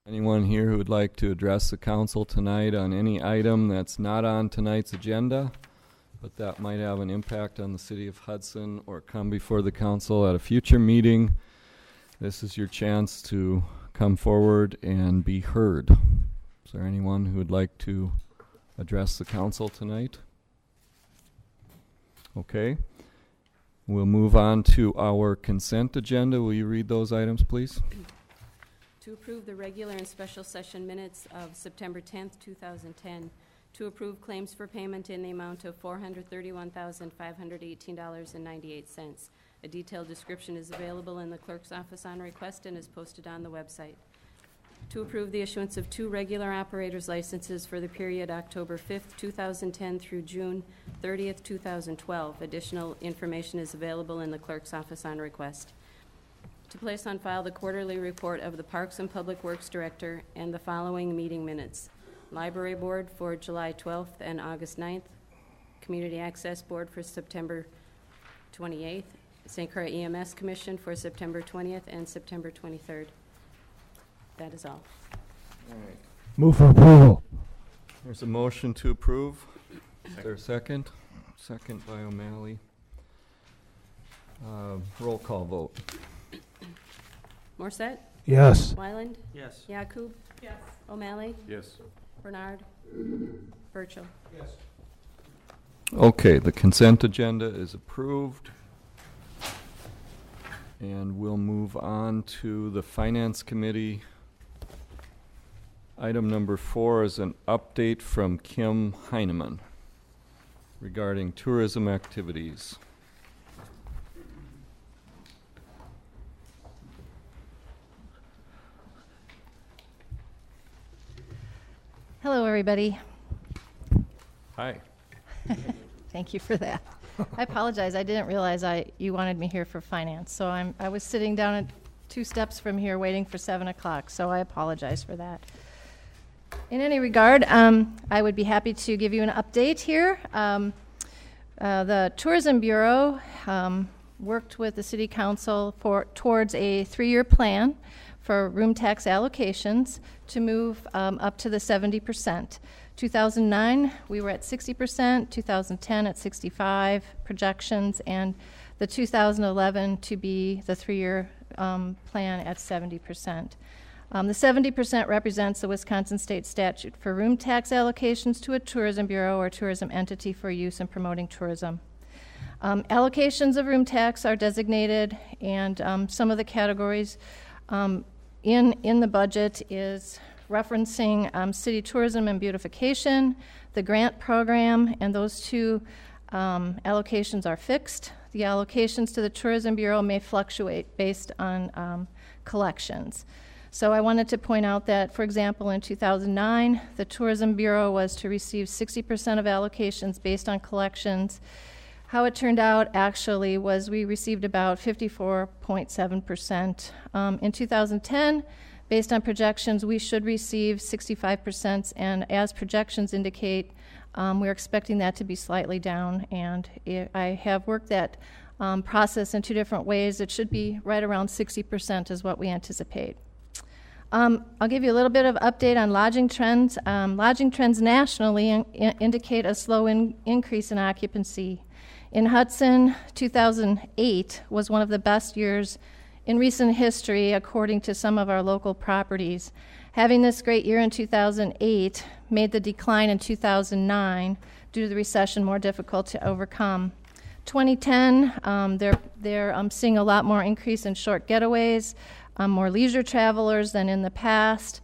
Anyone here who would like to address the council tonight on any item that's not on tonight's agenda, but that might have an impact on the city of Hudson or come before the council at a future meeting, this is your chance to come forward and be heard. Is there anyone who would like to address the council tonight? Okay. We'll move on to our consent agenda. Will you read those items, please? To approve the regular and special session minutes of September 10th, 2010. To approve claims for payment in the amount of $431,518.98. A detailed description is available in the clerk's office on request and is posted on the website. To approve the issuance of 2 regular operators licenses for the period October 5th, 2010 through June 30th, 2012. Additional information is available in the clerk's office on request. To place on file the quarterly report of the Parks and Public Works Director and the following meeting minutes. Library Board for July 12th and August 9th. Community Access Board for September 28th. St. Croix EMS Commission for September 20th and September 23rd. That is all. All right. Move for approval. There's a motion to approve. Is there a second? Second by O'Malley. Roll call vote. Morset? Yes. Wyland? Yes. Yakub? Yes. O'Malley? Yes. Bernard? Burchell? Yes. Okay, the consent agenda is approved. And we'll move on to the Finance Committee. Item number 4 is an update from Kim Heineman regarding tourism activities. Hello, everybody. Hi. Thank you for that. I apologize. I didn't realize you wanted me here for finance. So I was sitting down at 2 steps from here waiting for 7 o'clock. So I apologize for that. In any regard, I would be happy to give you an update here. The Tourism Bureau worked with the City Council towards a 3-year plan for room tax allocations to move up to the 70%. 2009, we were at 60%, 2010 at 65 projections, and the 2011 to be the 3-year plan at 70%. The 70% represents the Wisconsin state statute for room tax allocations to a tourism bureau or tourism entity for use in promoting tourism. Allocations of room tax are designated, and some of the categories in the budget is referencing city tourism and beautification, the grant program, and those 2 allocations are fixed. The allocations to the Tourism Bureau may fluctuate based on collections. So I wanted to point out that, for example, in 2009, the Tourism Bureau was to receive 60% of allocations based on collections. How it turned out actually was we received about 54.7%. In 2010, based on projections, we should receive 65%, and as projections indicate, we're expecting that to be slightly down, and I have worked that process in 2 different ways. It should be right around 60% is what we anticipate. I'll give you a little bit of update on lodging trends. Lodging trends nationally indicate a slow increase in occupancy. In Hudson, 2008 was one of the best years in recent history, according to some of our local properties. Having this great year in 2008 made the decline in 2009 due to the recession more difficult to overcome. 2010, they're seeing a lot more increase in short getaways, more leisure travelers than in the past.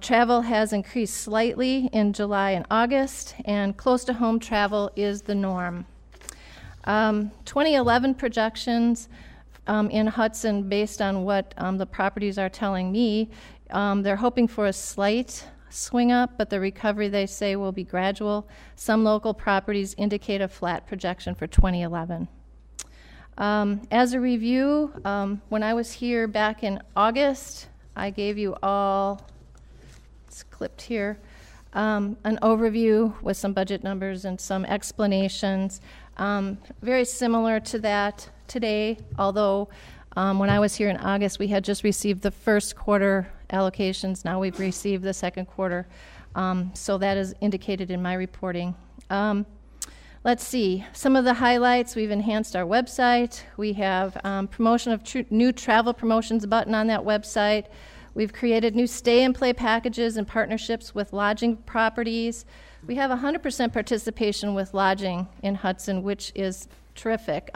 Travel has increased slightly in July and August, and close-to-home travel is the norm. 2011 projections in Hudson, based on what the properties are telling me, they're hoping for a slight swing up, but the recovery, they say, will be gradual. Some local properties indicate a flat projection for 2011. As a review, when I was here back in August, I gave you all, it's clipped here, an overview with some budget numbers and some explanations. Very similar to that today, although When I was here in August, we had just received the first quarter allocations. Now we've received the second quarter. So that is indicated in my reporting. Let's see, some of the highlights. We've enhanced our website. We have promotion of new travel promotions button on that website. We've created new stay and play packages and partnerships with lodging properties. We have 100% participation with lodging in Hudson, which is terrific.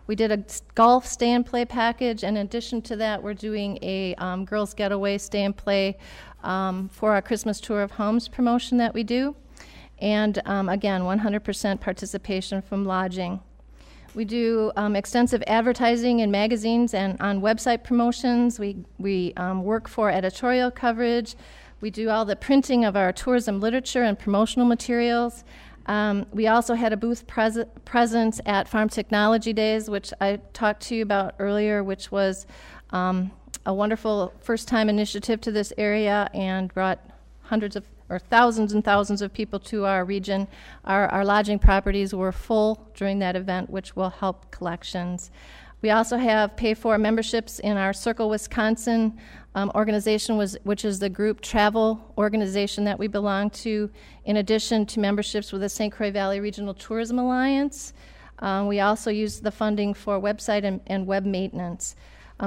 We did a golf stay and play package. In addition to that, we're doing a girls getaway stay and play for our Christmas tour of homes promotion that we do. And again, 100% participation from lodging. We do extensive advertising in magazines and on website promotions. We work for editorial coverage. We do all the printing of our tourism literature and promotional materials. We also had a booth presence at Farm Technology Days, which I talked to you about earlier, which was a wonderful first-time initiative to this area and brought thousands and thousands of people to our region. Our lodging properties were full during that event, which will help collections. We also have pay-for memberships in our Circle Wisconsin organization, which is the group travel organization that we belong to, in addition to memberships with the St. Croix Valley Regional Tourism Alliance. We also use the funding for website and web maintenance.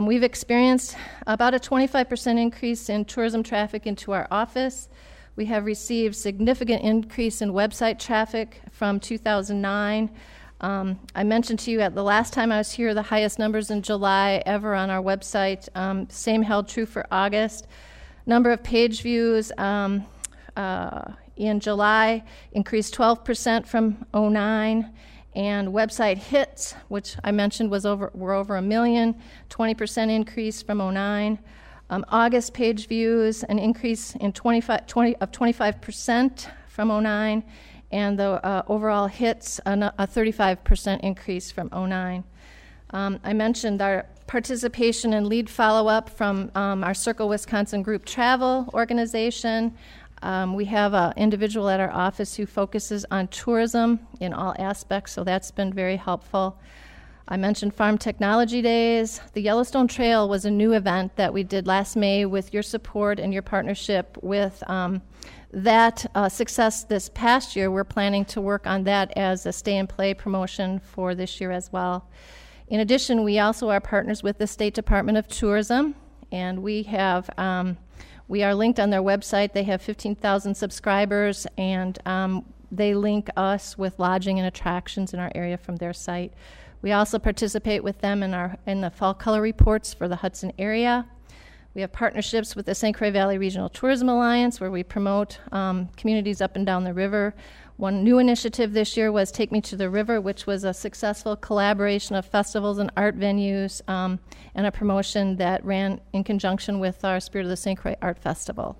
We've experienced about a 25% increase in tourism traffic into our office. We have received significant increase in website traffic from 2009. I mentioned to you at the last time I was here the highest numbers in July ever on our website. Same held true for August. Number of page views in July increased 12% from 2009. And website hits, which I mentioned were over 1 million, 20% increase from 2009. August page views, an increase in 25% from 2009, and the overall hits, a 35% increase from 2009. I mentioned our participation in lead follow-up from our Circle Wisconsin Group Travel organization. We have an individual at our office who focuses on tourism in all aspects, so that's been very helpful. I mentioned Farm Technology Days. The Yellowstone Trail was a new event that we did last May with your support and your partnership. With that success this past year, we're planning to work on that as a stay and play promotion for this year as well. In addition, we also are partners with the State Department of Tourism, and we are linked on their website. They have 15,000 subscribers, and they link us with lodging and attractions in our area from their site. We also participate with them in the fall color reports for the Hudson area. We have partnerships with the St. Croix Valley Regional Tourism Alliance, where we promote communities up and down the river. One new initiative this year was Take Me to the River, which was a successful collaboration of festivals and art venues and a promotion that ran in conjunction with our Spirit of the St. Croix Art Festival.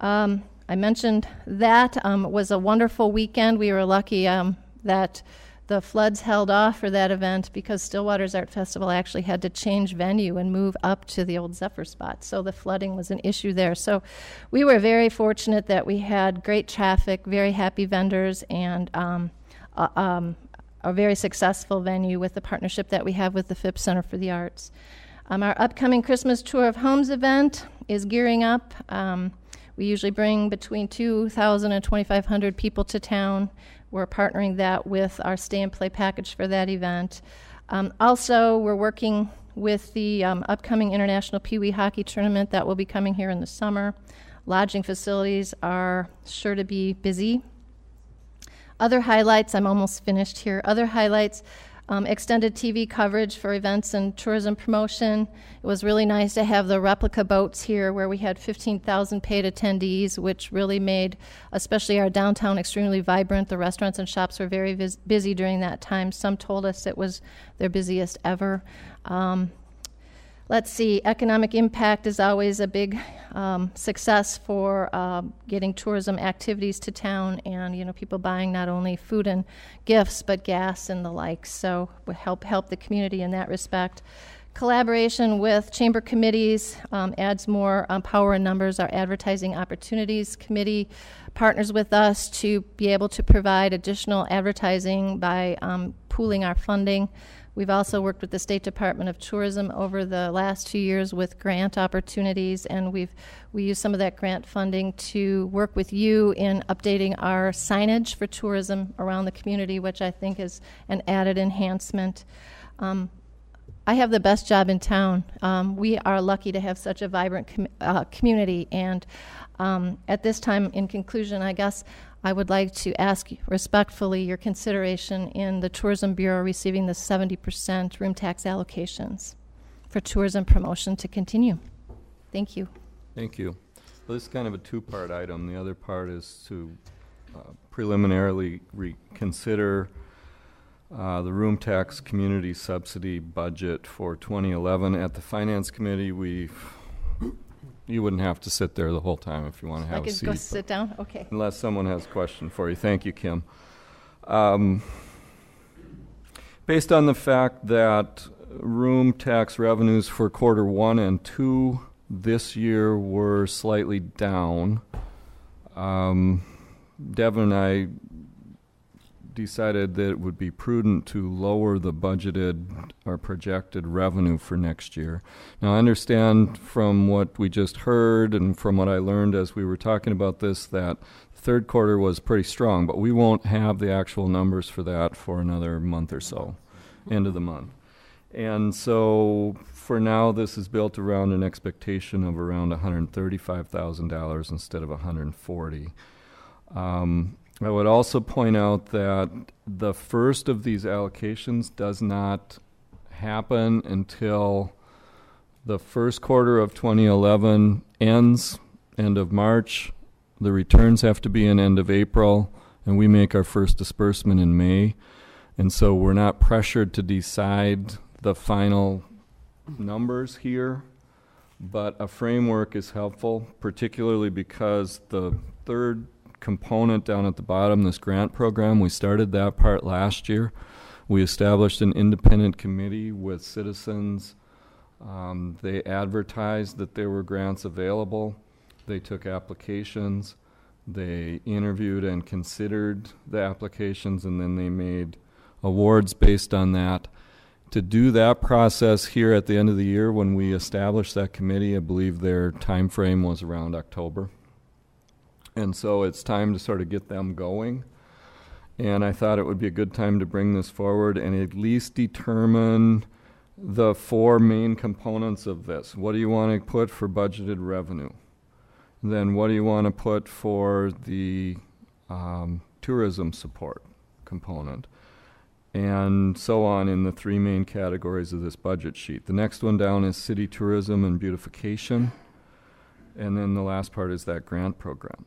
I mentioned that was a wonderful weekend. We were lucky that the floods held off for that event because Stillwater's Art Festival actually had to change venue and move up to the old Zephyr spot. So the flooding was an issue there. So we were very fortunate that we had great traffic, very happy vendors, and a very successful venue with the partnership that we have with the Phipps Center for the Arts. Our upcoming Christmas Tour of Homes event is gearing up. We usually bring between 2,000 and 2,500 people to town. We're partnering that with our stay and play package for that event. Also, we're working with the upcoming International Pee Wee Hockey Tournament that will be coming here in the summer. Lodging facilities are sure to be busy. Other highlights, I'm almost finished here. Other highlights, extended TV coverage for events and tourism promotion. It was really nice to have the replica boats here where we had 15,000 paid attendees, which really made especially our downtown extremely vibrant. The restaurants and shops were very busy during that time. Some told us it was their busiest ever. Let's see, economic impact is always a big success for getting tourism activities to town, and people buying not only food and gifts but gas and the like. So we help the community in that respect. Collaboration with chamber committees adds more power and numbers. Our Advertising Opportunities Committee partners with us to be able to provide additional advertising by pooling our funding. We've also worked with the State Department of Tourism over the last 2 years with grant opportunities, and we use some of that grant funding to work with you in updating our signage for tourism around the community, which I think is an added enhancement. I have the best job in town. We are lucky to have such a vibrant community, and at this time, in conclusion, I guess I would like to ask respectfully your consideration in the Tourism Bureau receiving the 70% room tax allocations for tourism promotion to continue. Thank you. Thank you. Well, this is kind of a two-part item. The other part is to preliminarily reconsider the room tax community subsidy budget for 2011. At the Finance Committee, you wouldn't have to sit there the whole time if you want to have a seat. I could go sit down? Okay. Unless someone has a question for you. Thank you, Kim. Based on the fact that room tax revenues for quarter 1 and 2 this year were slightly down, Devin and I decided that it would be prudent to lower the budgeted or projected revenue for next year. Now, I understand from what we just heard and from what I learned as we were talking about this that the third quarter was pretty strong, but we won't have the actual numbers for that for another month or so, end of the month. And so for now, this is built around an expectation of around $135,000 instead of $140,000. I would also point out that the first of these allocations does not happen until the first quarter of 2011 ends, end of March. The returns have to be in end of April, and we make our first disbursement in May. And so we're not pressured to decide the final numbers here, but a framework is helpful, particularly because the third component down at the bottom, this grant program, we started that part last year. We established an independent committee with citizens. They advertised that there were grants available. They took applications. They interviewed and considered the applications, and then they made awards based on that. To do that process here at the end of the year when we established that committee, I believe their time frame was around October. And so it's time to sort of get them going. And I thought it would be a good time to bring this forward and at least determine the 4 main components of this. What do you want to put for budgeted revenue? Then what do you want to put for the tourism support component? And so on in the 3 main categories of this budget sheet. The next one down is city tourism and beautification. And then the last part is that grant program.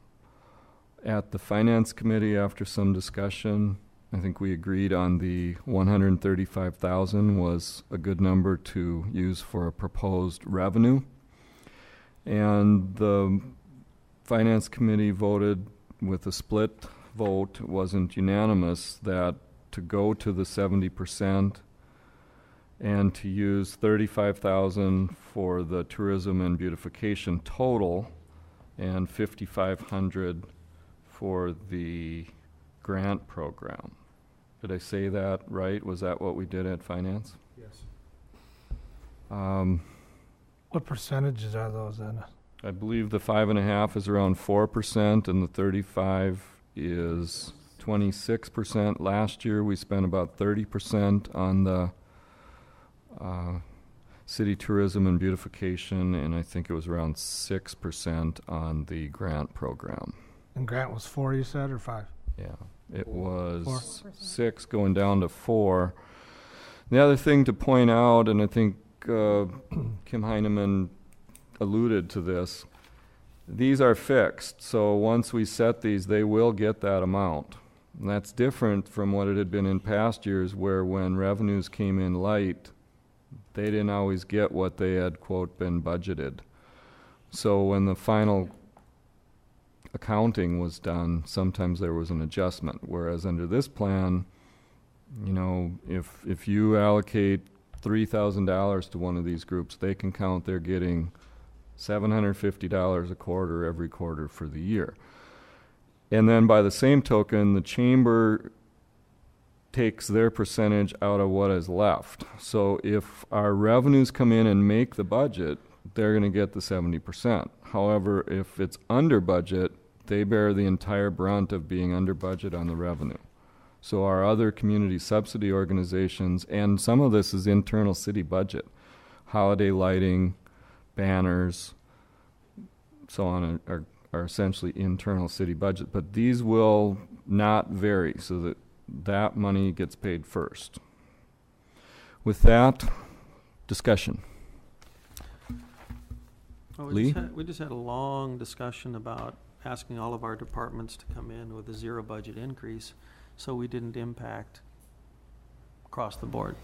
At the Finance Committee, after some discussion, I think we agreed on the $135,000 was a good number to use for a proposed revenue. And the Finance Committee voted with a split vote, it wasn't unanimous, that to go to the 70% and to use $35,000 for the tourism and beautification total and $5,500 for the grant program. Did I say that right? Was that what we did at Finance? Yes. What percentages are those then? I believe the 5.5 is around 4%, and the 35 is 26%. Last year we spent about 30% on the city tourism and beautification, and I think it was around 6% on the grant program. And grant was 4, you said, or 5? Yeah, it was 4%. 6 going down to 4. The other thing to point out, and I think Kim Heineman alluded to this, these are fixed. So once we set these, they will get that amount. And that's different from what it had been in past years where when revenues came in light, they didn't always get what they had, quote, been budgeted. So when the final accounting was done, sometimes there was an adjustment. Whereas under this plan, you know, if you allocate $3,000 to one of these groups, they can count they're getting $750 a quarter every quarter for the year. And then by the same token, the chamber takes their percentage out of what is left. So if our revenues come in and make the budget, they're going to get the 70%. However, if it's under budget, they bear the entire brunt of being under budget on the revenue. So our other community subsidy organizations, and some of this is internal city budget, holiday lighting, banners, so on, are essentially internal city budget. But these will not vary, so that that money gets paid first. With that, discussion. Well, Lee? we just had a long discussion about asking all of our departments to come in with a zero budget increase, so we didn't impact across the board.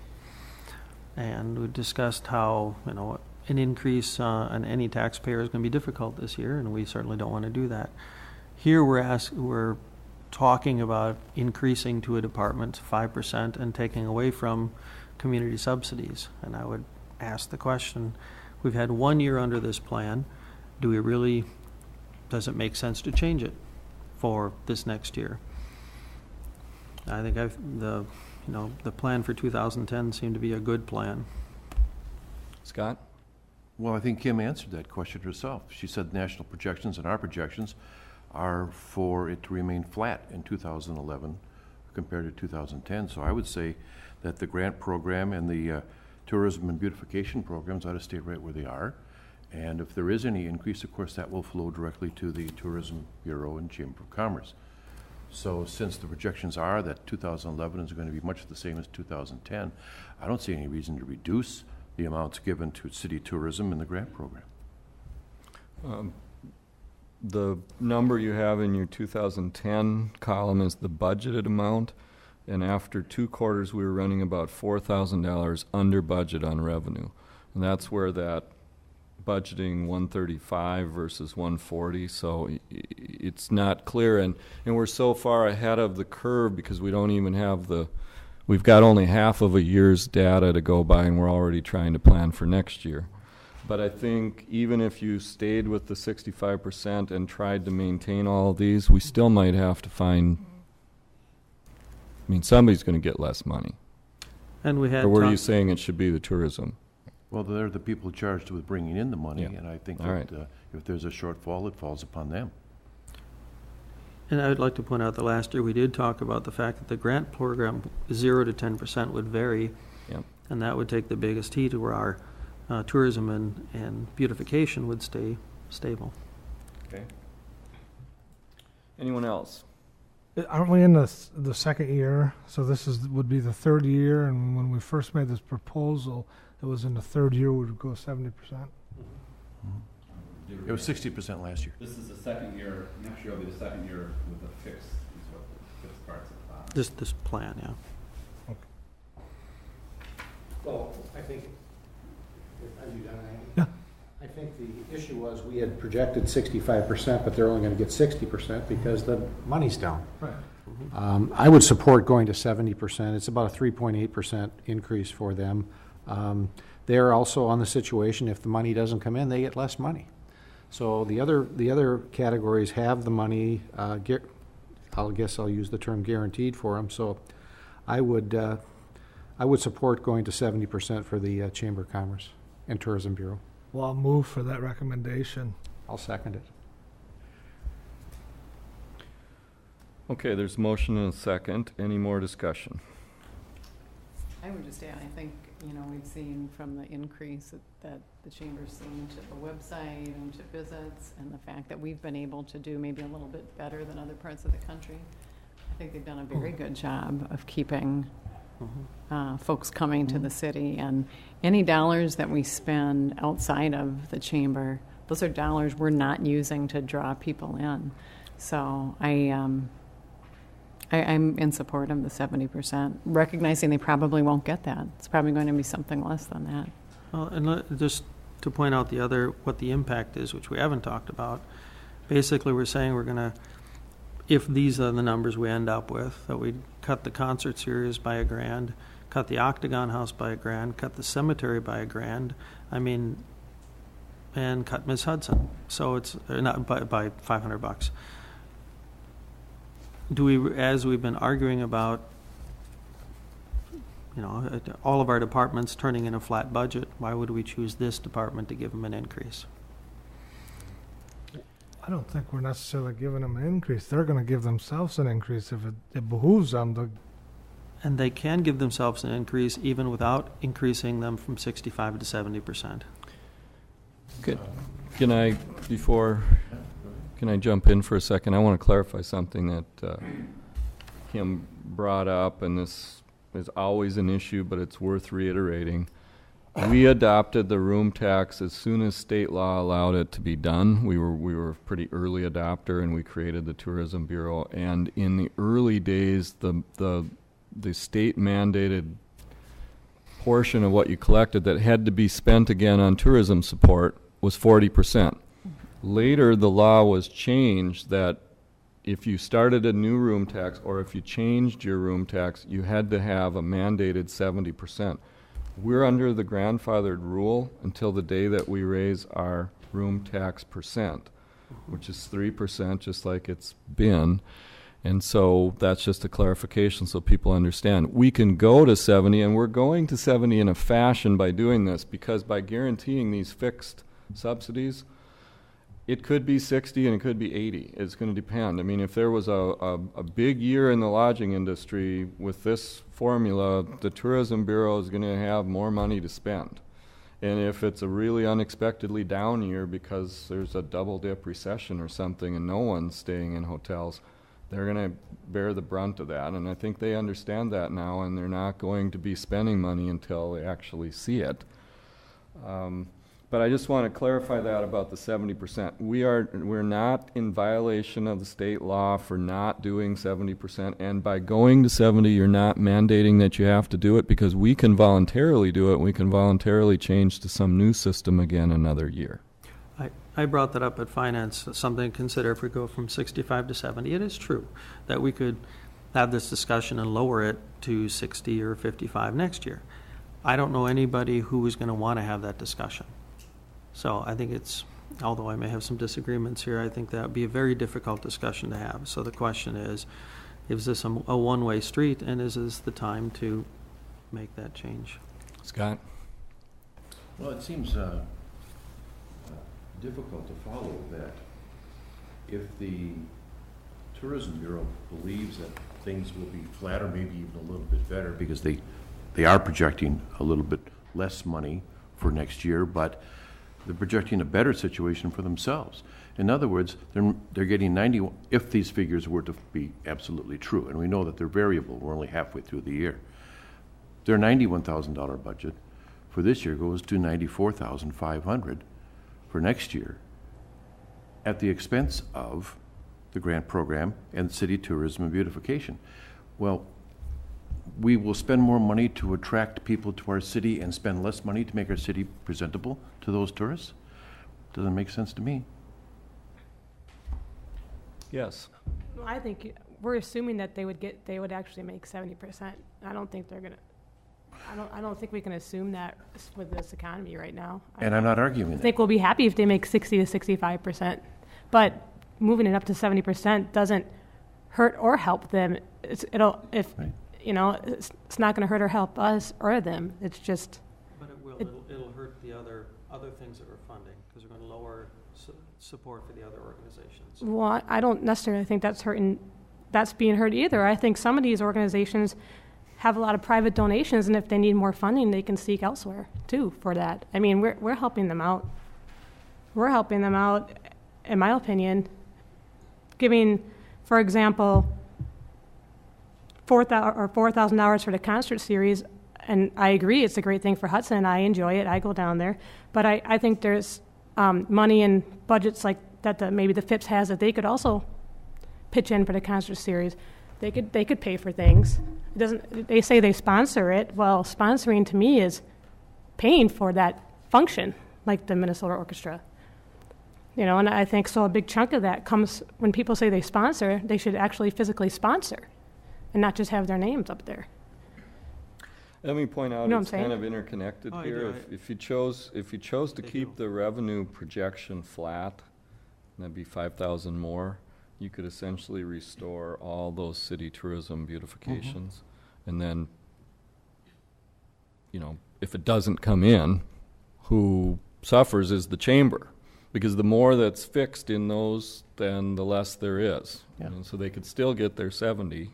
And we discussed how, an increase on any taxpayer is going to be difficult this year, and we certainly don't want to do that. Here we're talking about increasing to a department 5% and taking away from community subsidies. And I would ask the question, we've had 1 year under this plan. Does it make sense to change it for this next year? I think the plan for 2010 seemed to be a good plan. Scott? Well, I think Kim answered that question herself. She said national projections and our projections are for it to remain flat in 2011 compared to 2010. So I would say that the grant program and the tourism and beautification programs ought to stay right where they are. And if there is any increase, of course, that will flow directly to the Tourism Bureau and Chamber of Commerce. So since the projections are that 2011 is going to be much the same as 2010, I don't see any reason to reduce the amounts given to city tourism in the grant program. The number you have in your 2010 column is the budgeted amount, and after 2 quarters we were running about $4,000 under budget on revenue. And that's where that budgeting 135 versus 140, so it's not clear, and we're so far ahead of the curve because we don't even have we've got only half of a year's data to go by, and we're already trying to plan for next year. But I think even if you stayed with the 65% and tried to maintain all of these, we still might have to somebody's going to get less money. And we had. Or were you saying it should be the tourism? Well, they're the people charged with bringing in the money, Yeah. and I think All that right. if there's a shortfall, it falls upon them. And I would like to point out that last year we did talk about the fact that the grant program 0 to 10% would vary, Yep. and that would take the biggest heat where our tourism and beautification would stay stable. Okay. Anyone else? Aren't we in the second year? So this would be the third year, and when we first made this proposal, it was in the third year we would go 70%. It was 60% last year. This is the second year, next year will be the second year with the fixed parts of the plan. This plan, yeah. Well, I think, are you done, Andy? Yeah. I think the issue was we had projected 65%, but they're only going to get 60% because the money's down. Right. I would support going to 70%. It's about a 3.8% increase for them. They're also on the situation, if the money doesn't come in, they get less money. So the other categories have the money, I guess I'll use the term guaranteed for them. So I would support going to 70% for the Chamber of Commerce and Tourism Bureau. Well, I'll move for that recommendation. I'll second it. Okay, there's a motion and a second. Any more discussion? I would just add, I think, we've seen from the increase that the Chamber's seen to the website and to visits, and the fact that we've been able to do maybe a little bit better than other parts of the country. I think they've done a very good job of keeping folks coming to the city, and any dollars that we spend outside of the Chamber, those are dollars we're not using to draw people in. So I'm in support of the 70%, recognizing they probably won't get that. It's probably going to be something less than that. Well, and just to point out what the impact is, which we haven't talked about, basically we're saying we're going to, if these are the numbers we end up with, that we cut the concert series by $1,000, cut the Octagon House by $1,000, cut the cemetery by $1,000, and cut Miss Hudson. So it's not by $500. Do we, as we've been arguing about all of our departments turning in a flat budget. Why would we choose this department to give them an increase? I don't think we're necessarily giving them an increase. They're going to give themselves an increase if it behooves them to. And they can give themselves an increase even without increasing them from 65 to 70%. Can I jump in for a second? I want to clarify something that Kim brought up, and this is always an issue, but it's worth reiterating. We adopted the room tax as soon as state law allowed it to be done. We were a pretty early adopter, and we created the Tourism Bureau. And in the early days, the state mandated portion of what you collected that had to be spent again on tourism support was 40%. Later, the law was changed that if you started a new room tax or if you changed your room tax, you had to have a mandated 70%. We're under the grandfathered rule until the day that we raise our room tax percent, which is 3%, just like it's been. And so that's just a clarification so people understand. We can go to 70, and we're going to 70 in a fashion by doing this, because by guaranteeing these fixed subsidies, it could be 60 and it could be 80. It's going to depend. I mean, if there was a big year in the lodging industry with this formula, the Tourism Bureau is going to have more money to spend. And if it's a really unexpectedly down year because there's a double dip recession or something and no one's staying in hotels, they're going to bear the brunt of that. And I think they understand that now, and they're not going to be spending money until they actually see it. But I just want to clarify that about the 70%. We're not in violation of the state law for not doing 70%, and by going to 70, you're not mandating that you have to do it, because we can voluntarily do it. We can voluntarily change to some new system again another year. I brought that up at Finance, something to consider if we go from 65 to 70. It is true that we could have this discussion and lower it to 60 or 55 next year. I don't know anybody who is going to want to have that discussion. So I think although I may have some disagreements here, I think that would be a very difficult discussion to have. So the question is this a one-way street, and is this the time to make that change? Scott? Well, it seems difficult to follow that. If the Tourism Bureau believes that things will be flat or maybe even a little bit better, because they are projecting a little bit less money for next year, but they're projecting a better situation for themselves. In other words, they're getting 90, if these figures were to be absolutely true, and we know that they're variable, we're only halfway through the year. Their $91,000 budget for this year goes to $94,500 for next year, at the expense of the grant program and city tourism and beautification. Well, we will spend more money to attract people to our city and spend less money to make our city presentable to those tourists? Doesn't make sense to me. Yes. Well, I think we're assuming that they would actually make 70%. I don't think they're gonna. I don't think we can assume that with this economy right now. And I'm not arguing that. I think we'll be happy if they make 60 to 65%, but moving it up to 70% doesn't hurt or help them. It's not going to hurt or help us or them. It's just. But it will. It'll hurt the other things that we're funding, because we're going to lower support for the other organizations. Well, I don't necessarily think that's being hurt either. I think some of these organizations have a lot of private donations, and if they need more funding, they can seek elsewhere too for that. I mean, we're helping them out. We're helping them out, in my opinion, giving, for example, $4,000 for the concert series, and I agree it's a great thing for Hudson, and I enjoy it. I go down there, but I think there's money in budgets like that maybe the FIPS has that they could also pitch in for the concert series. They could pay for things. They say they sponsor it. Well, sponsoring to me is paying for that function, like the Minnesota Orchestra. And I think so a big chunk of that comes when people say they sponsor, they should actually physically sponsor and not just have their names up there. Let me point out, it's kind of interconnected here. If you chose to keep the revenue projection flat, that'd be 5,000 more. You could essentially restore all those city tourism beautifications, and then if it doesn't come in, who suffers is the chamber. Because the more that's fixed in those, then the less there is. Yeah. And so they could still get their 70.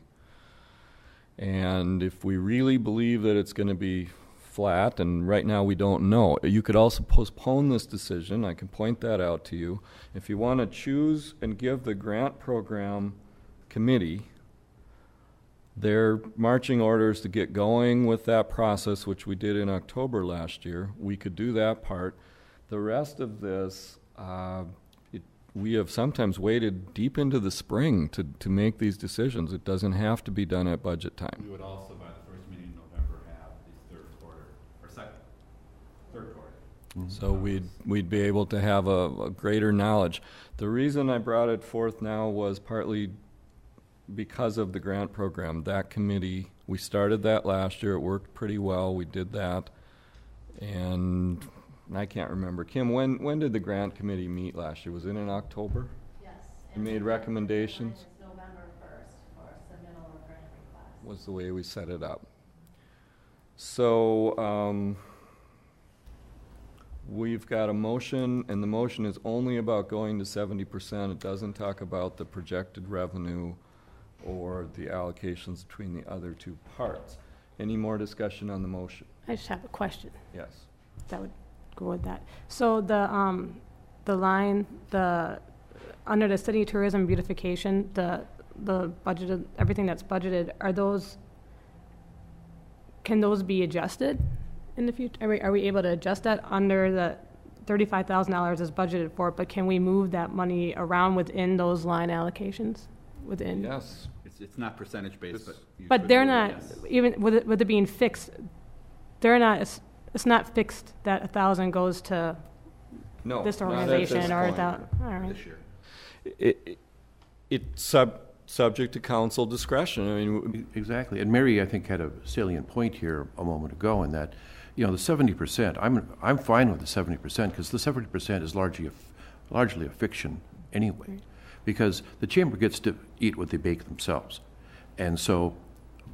And if we really believe that it's going to be flat, and right now we don't know, you could also postpone this decision. I can point that out to you. If you want to choose and give the grant program committee their marching orders to get going with that process, which we did in October last year, we could do that part. The rest of this, we have sometimes waited deep into the spring to make these decisions. It doesn't have to be done at budget time. We would also, by the first meeting in November, have the third quarter. So we'd be able to have a greater knowledge. The reason I brought it forth now was partly because of the grant program. That committee, we started that last year. It worked pretty well. We did that. And I can't remember. Kim, when did the grant committee meet last year? Was it in October? Yes. You made recommendations? It's November 1st for submittal of grant request. Was the way we set it up. So we've got a motion, and the motion is only about going to 70%. It doesn't talk about the projected revenue or the allocations between the other two parts. Any more discussion on the motion? I just have a question. Yes. That would go with that. So the line, under the city tourism beautification, the budgeted, everything that's budgeted, can those be adjusted in the future? Are we able to adjust that under the $35,000 is budgeted for, but can we move that money around within those line allocations? Within? Yes. It's not percentage based, but. But they're not, even with it being fixed, they're not, it's not fixed that 1,000 goes to No. this not at organization this or point. that, all right. This year. It's subject to council discretion. I mean, Exactly. And Mary, I think, had a salient point here a moment ago in that, the 70%, I'm fine with the 70% because the 70% is largely a fiction anyway. Because the chamber gets to eat what they bake themselves. And so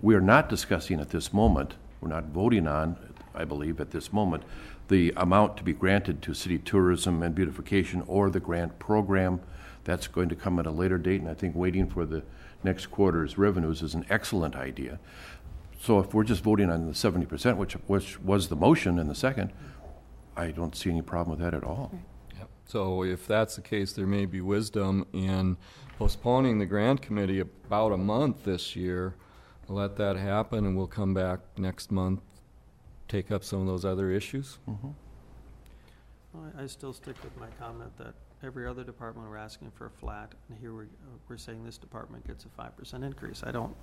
we are not discussing at this moment, we're not voting on, I believe, at this moment, the amount to be granted to city tourism and beautification or the grant program. That's going to come at a later date, and I think waiting for the next quarter's revenues is an excellent idea. So if we're just voting on the 70%, which was the motion in the second, I don't see any problem with that at all. Yep. So if that's the case, there may be wisdom in postponing the grant committee about a month this year. Let that happen, and we'll come back next month, take up some of those other issues. Mhm. Well, I still stick with my comment that every other department we're asking for a flat, and here we're saying this department gets a 5% increase. I don't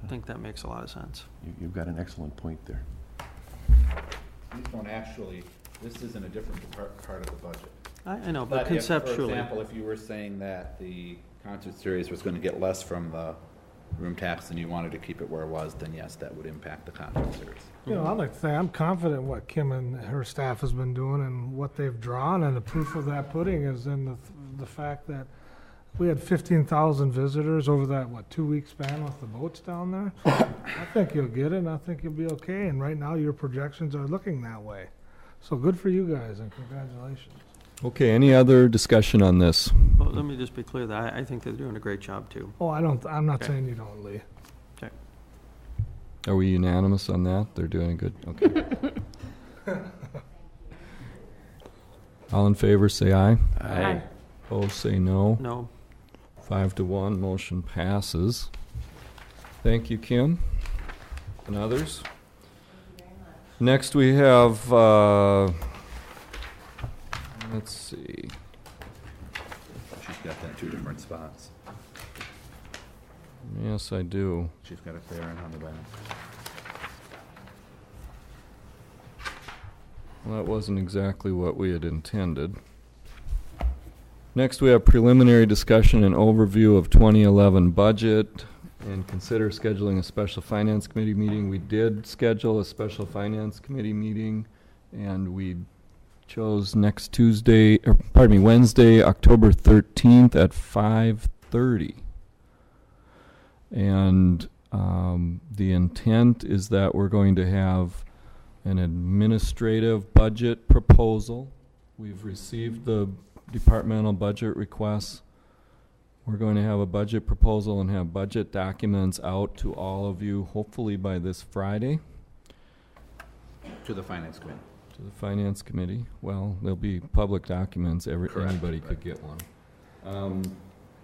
think that makes a lot of sense. You've got an excellent point there. These don't actually, this isn't a different part of the budget. I know, but But if, conceptually. for example, if you were saying that the concert series was going to get less from the room tax and you wanted to keep it where it was, then yes, that would impact the concert series. I'd like to say I'm confident what Kim and her staff has been doing and what they've drawn, and the proof of that pudding is in the fact that we had 15,000 visitors over that, 2-week span with the boats down there. I think you'll get it, and I think you'll be okay, and right now your projections are looking that way. So good for you guys, and congratulations. Okay, any other discussion on this? Well, let me just be clear that I think they're doing a great job too. Oh, I'm not Okay. saying you don't, Lee. Are we unanimous on that? They're doing good? Okay. All in favor, say aye. Aye. Opposed, say no. No, 5-1, motion passes. Thank you, Kim, and others. Next, we have, let's see. She's got that in 2 different spots. Yes, I do. She's got it there and on the back. Well, that wasn't exactly what we had intended. Next, we have preliminary discussion and overview of 2011 budget and consider scheduling a special finance committee meeting. We did schedule a special finance committee meeting, and we chose next Wednesday, October 13th at 5:30. And the intent is that we're going to have an administrative budget proposal. We've received the departmental budget requests. We're going to have a budget proposal and have budget documents out to all of you, hopefully by this Friday. To the finance committee. To the finance committee. Well, there'll be public documents. Correct, Anybody right. could get one.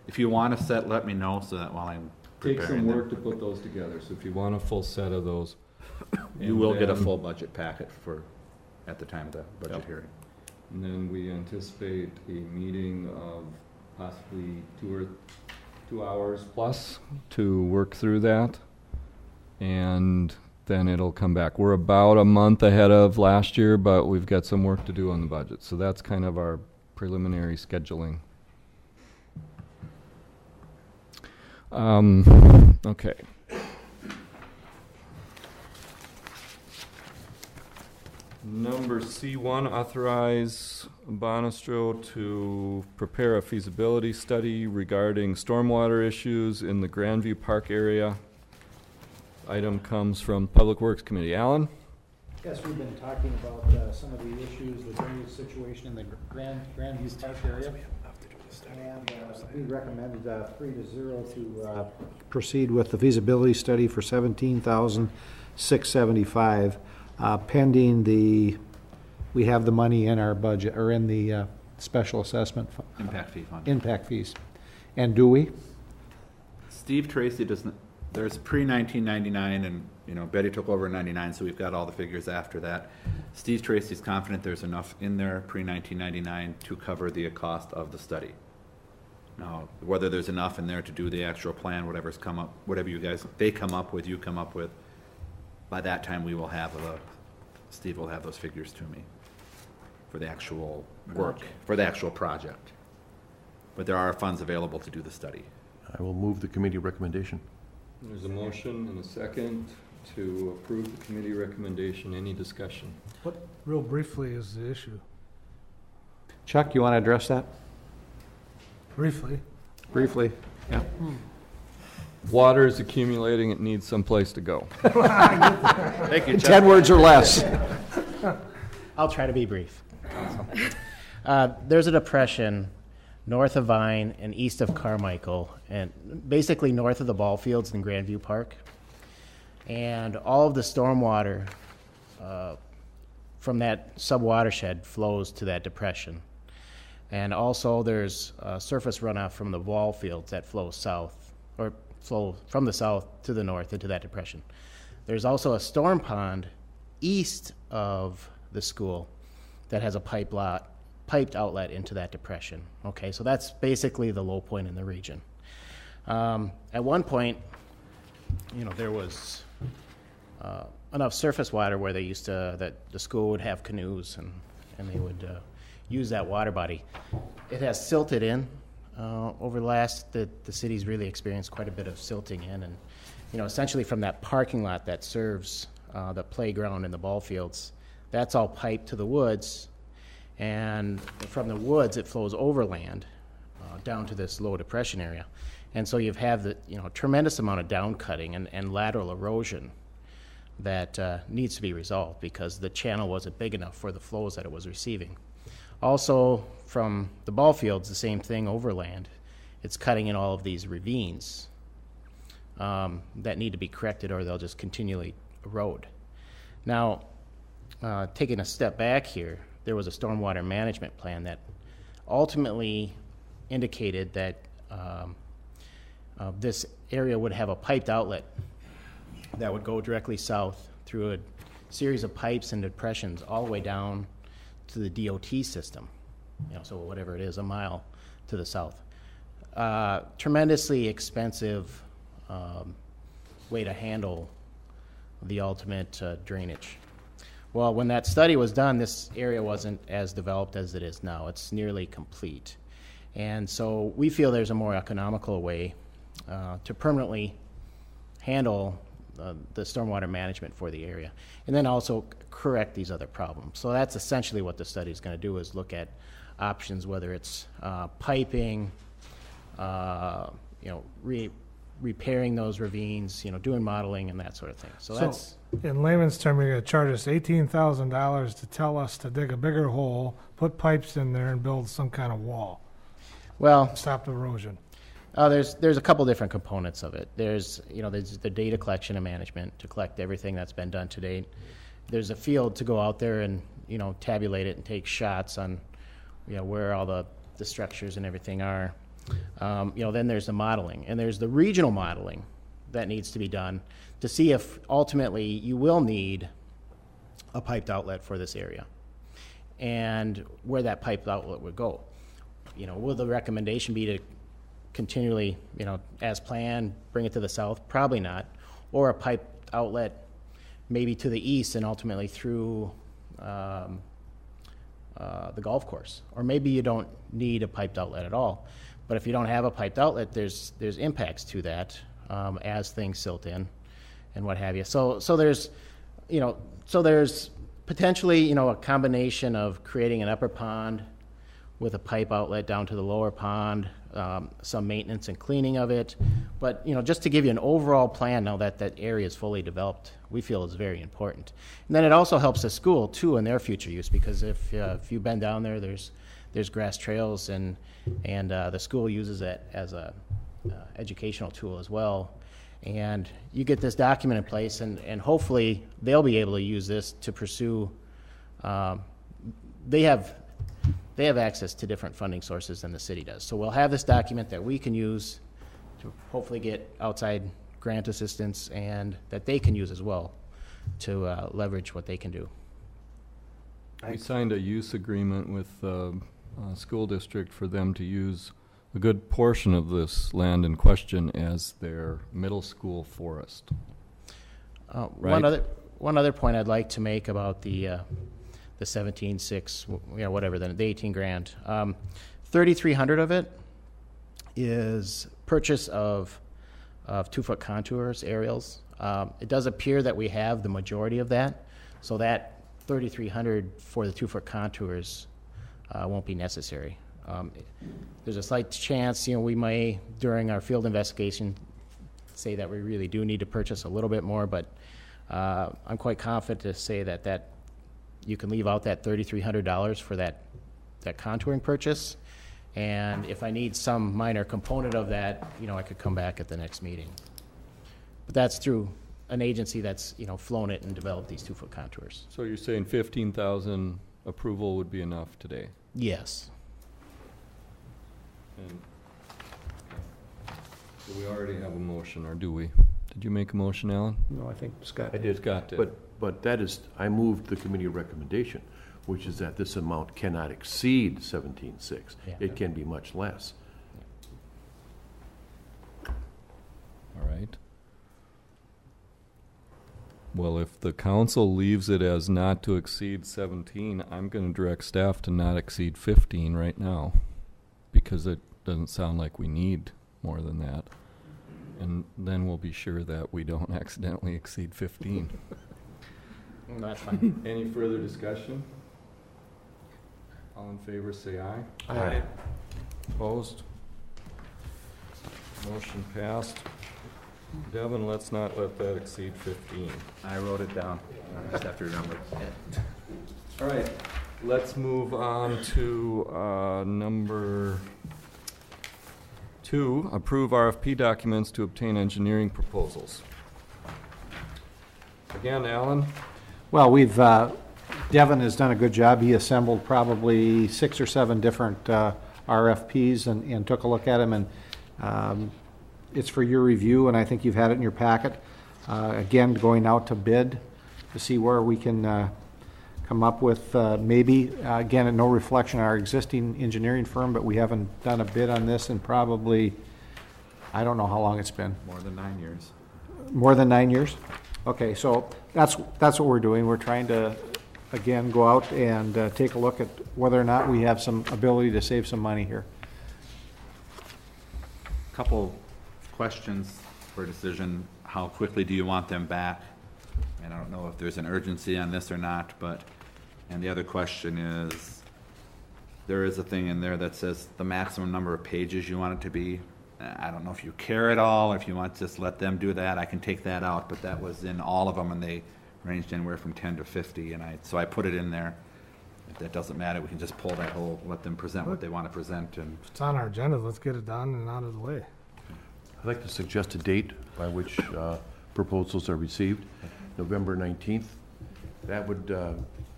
If you want a set, let me know so that while I'm Take preparing some them. work to put those together. So if you want a full set of those, You and will get a then- full budget packet at the time of the budget hearing. And then we anticipate a meeting of possibly 2 hours plus to work through that. And then it'll come back. We're about a month ahead of last year, but we've got some work to do on the budget. So that's kind of our preliminary scheduling. Okay. Number C1, authorize Bonestro to prepare a feasibility study regarding stormwater issues in the Grandview Park area. Item comes from Public Works Committee. Alan? Yes, we've been talking about some of the issues, the drainage situation in the Grandview Park area. And we recommended 3-0 to proceed with the feasibility study for $17,675, pending we have the money in our budget, or in the special assessment Impact fee fund. impact fees. And do we? Steve Tracy doesn't, there's pre-1999, and, Betty took over in 99, so we've got all the figures after that. Steve Tracy's confident there's enough in there pre-1999 to cover the cost of the study. Now, whether there's enough in there to do the actual plan, whatever they come up with, you come up with, by that time we will have Steve will have those figures to me for the actual work, for the actual project. But there are funds available to do the study. I will move the committee recommendation. There's a motion and a second to approve the committee recommendation. Any discussion? What, real briefly, is the issue? Chuck, you want to address that Briefly. briefly? Yeah. Water is accumulating. It needs someplace to go. Thank you, In Chuck. 10 words or less. I'll try to be brief. There's a depression north of Vine and east of Carmichael, and basically north of the ball fields in Grandview Park. And all of the stormwater from that sub-watershed flows to that depression. And also there's surface runoff from the ball fields that flows south, or flow from the south to the north into that depression. There's also a storm pond east of the school that has a piped outlet into that depression. Okay, so that's basically the low point in the region. At one point, there was enough surface water where that the school would have canoes and they would use that water body. It has silted in over the city's really experienced quite a bit of silting in, and essentially from that parking lot that serves the playground and the ball fields, that's all piped to the woods, and from the woods it flows overland down to this low depression area. And so you have the tremendous amount of down cutting and lateral erosion that needs to be resolved because the channel wasn't big enough for the flows that it was receiving. Also, from the ball fields, the same thing overland. It's cutting in all of these ravines that need to be corrected, or they'll just continually erode. Now, taking a step back here, there was a stormwater management plan that ultimately indicated that this area would have a piped outlet that would go directly south through a series of pipes and depressions all the way down to the DOT system, so whatever it is, a mile to the south. Tremendously expensive way to handle the ultimate drainage. Well, when that study was done, this area wasn't as developed as it is now. It's nearly complete. And so we feel there's a more economical way to permanently handle the stormwater management for the area, and then also correct these other problems. So that's essentially what the study is going to do, is look at options, whether it's piping, repairing those ravines, doing modeling and that sort of thing. So So- that's, In layman's term, you're gonna charge us $18,000 to tell us to dig a bigger hole, put pipes in there and build some kind of wall, well, stop erosion. there's a couple different components of it. There's the data collection and management to collect everything that's been done to date. There's a field to go out there and, tabulate it and take shots on, where all the structures and everything are. Then there's the modeling, and there's the regional modeling that needs to be done to see if ultimately you will need a piped outlet for this area and where that piped outlet would go. Will the recommendation be to continually, as planned, bring it to the south? Probably not. Or a piped outlet maybe to the east and ultimately through the golf course. Or maybe you don't need a piped outlet at all. But if you don't have a piped outlet, there's impacts to that as things silt in and what have you. So there's potentially, a combination of creating an upper pond with a pipe outlet down to the lower pond, some maintenance and cleaning of it. But, just to give you an overall plan now that that area is fully developed, we feel is very important. And then it also helps the school, too, in their future use, because if you've been down there, there's grass trails, and the school uses it as a educational tool as well. And you get this document in place, and hopefully they'll be able to use this to pursue. They have access to different funding sources than the city does. So we'll have this document that we can use to hopefully get outside grant assistance, and that they can use as well to leverage what they can do. We signed a use agreement with the school district for them to use a good portion of this land in question as their middle school forest. Right. One other point I'd like to make about the 17.6, whatever, the 18 grand. 3,300 of it is purchase of 2-foot contours, aerials. It does appear that we have the majority of that, so that 3,300 for the 2-foot contours won't be necessary. There's a slight chance, we may, during our field investigation, say that we really do need to purchase a little bit more, but I'm quite confident to say that you can leave out that $3,300 for that contouring purchase. And if I need some minor component of that, I could come back at the next meeting. But that's through an agency that's, flown it and developed these 2-foot contours. So you're saying 15,000 approval would be enough today? Yes. And do we already have a motion, or do we? Did you make a motion, Alan? No, I think Scott. I did. Scott did. But that is, I moved the committee recommendation, which is that this amount cannot exceed 17.6. Yeah. It can be much less. All right. Well, if the council leaves it as not to exceed 17, I'm going to direct staff to not exceed 15 right now, because it doesn't sound like we need more than that. And then we'll be sure that we don't accidentally exceed 15. That's fine. Any further discussion? All in favor, say aye. Aye. Opposed? Motion passed. Devin, let's not let that exceed 15. I wrote it down. I just have to remember. All right, let's move on to number 2, approve RFP documents to obtain engineering proposals. Again, Alan? Well, Devin has done a good job. He assembled probably 6 or 7 different RFPs and took a look at them, and it's for your review, and I think you've had it in your packet. Again, going out to bid to see where we can come up with maybe, again, no reflection on our existing engineering firm, but we haven't done a bid on this in probably, I don't know how long it's been. More than 9 years. More than 9 years? Okay, so that's what we're doing. We're trying to, again, go out and take a look at whether or not we have some ability to save some money here. Couple questions for decision. How quickly do you want them back? And I don't know if there's an urgency on this or not, and the other question is, there is a thing in there that says the maximum number of pages you want it to be, I don't know if you care at all, if you want to just let them do that, I can take that out, but that was in all of them, and they ranged anywhere from 10 to 50, and so I put it in there. If that doesn't matter, we can just pull that whole, let them present what they want to present, and If it's on our agenda, let's get it done and out of the way. I'd like to suggest a date by which proposals are received, November 19th. That would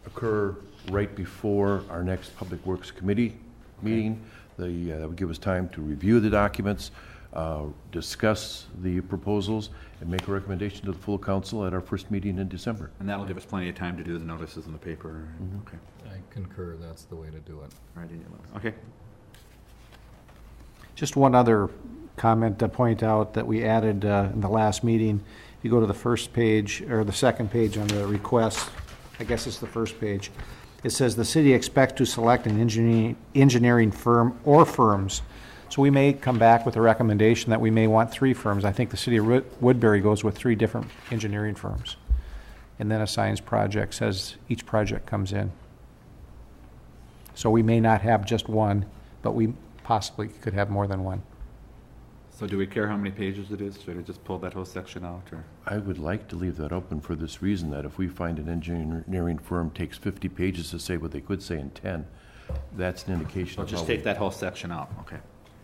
occur right before our next Public Works Committee meeting. That would give us time to review the documents, discuss the proposals, and make a recommendation to the full council at our first meeting in December. and that'll give us plenty of time to do the notices in the paper. Okay. I concur, that's the way to do it. Right, okay. Just one other comment to point out that we added in the last meeting. You go to the first page, or the second page on the request, I guess it's the first page. It says the city expects to select an engineering firm or firms. So we may come back with a recommendation that we may want 3 firms. I think the city of Woodbury goes with 3 different engineering firms. And then assigns projects as each project comes in. So we may not have just one, but we possibly could have more than one. So do we care how many pages it is? Should I just pull that whole section out, or? I would like to leave that open for this reason, that if we find an engineering firm takes 50 pages to say what they could say in 10, that's an indication So of just how take that whole section out, okay.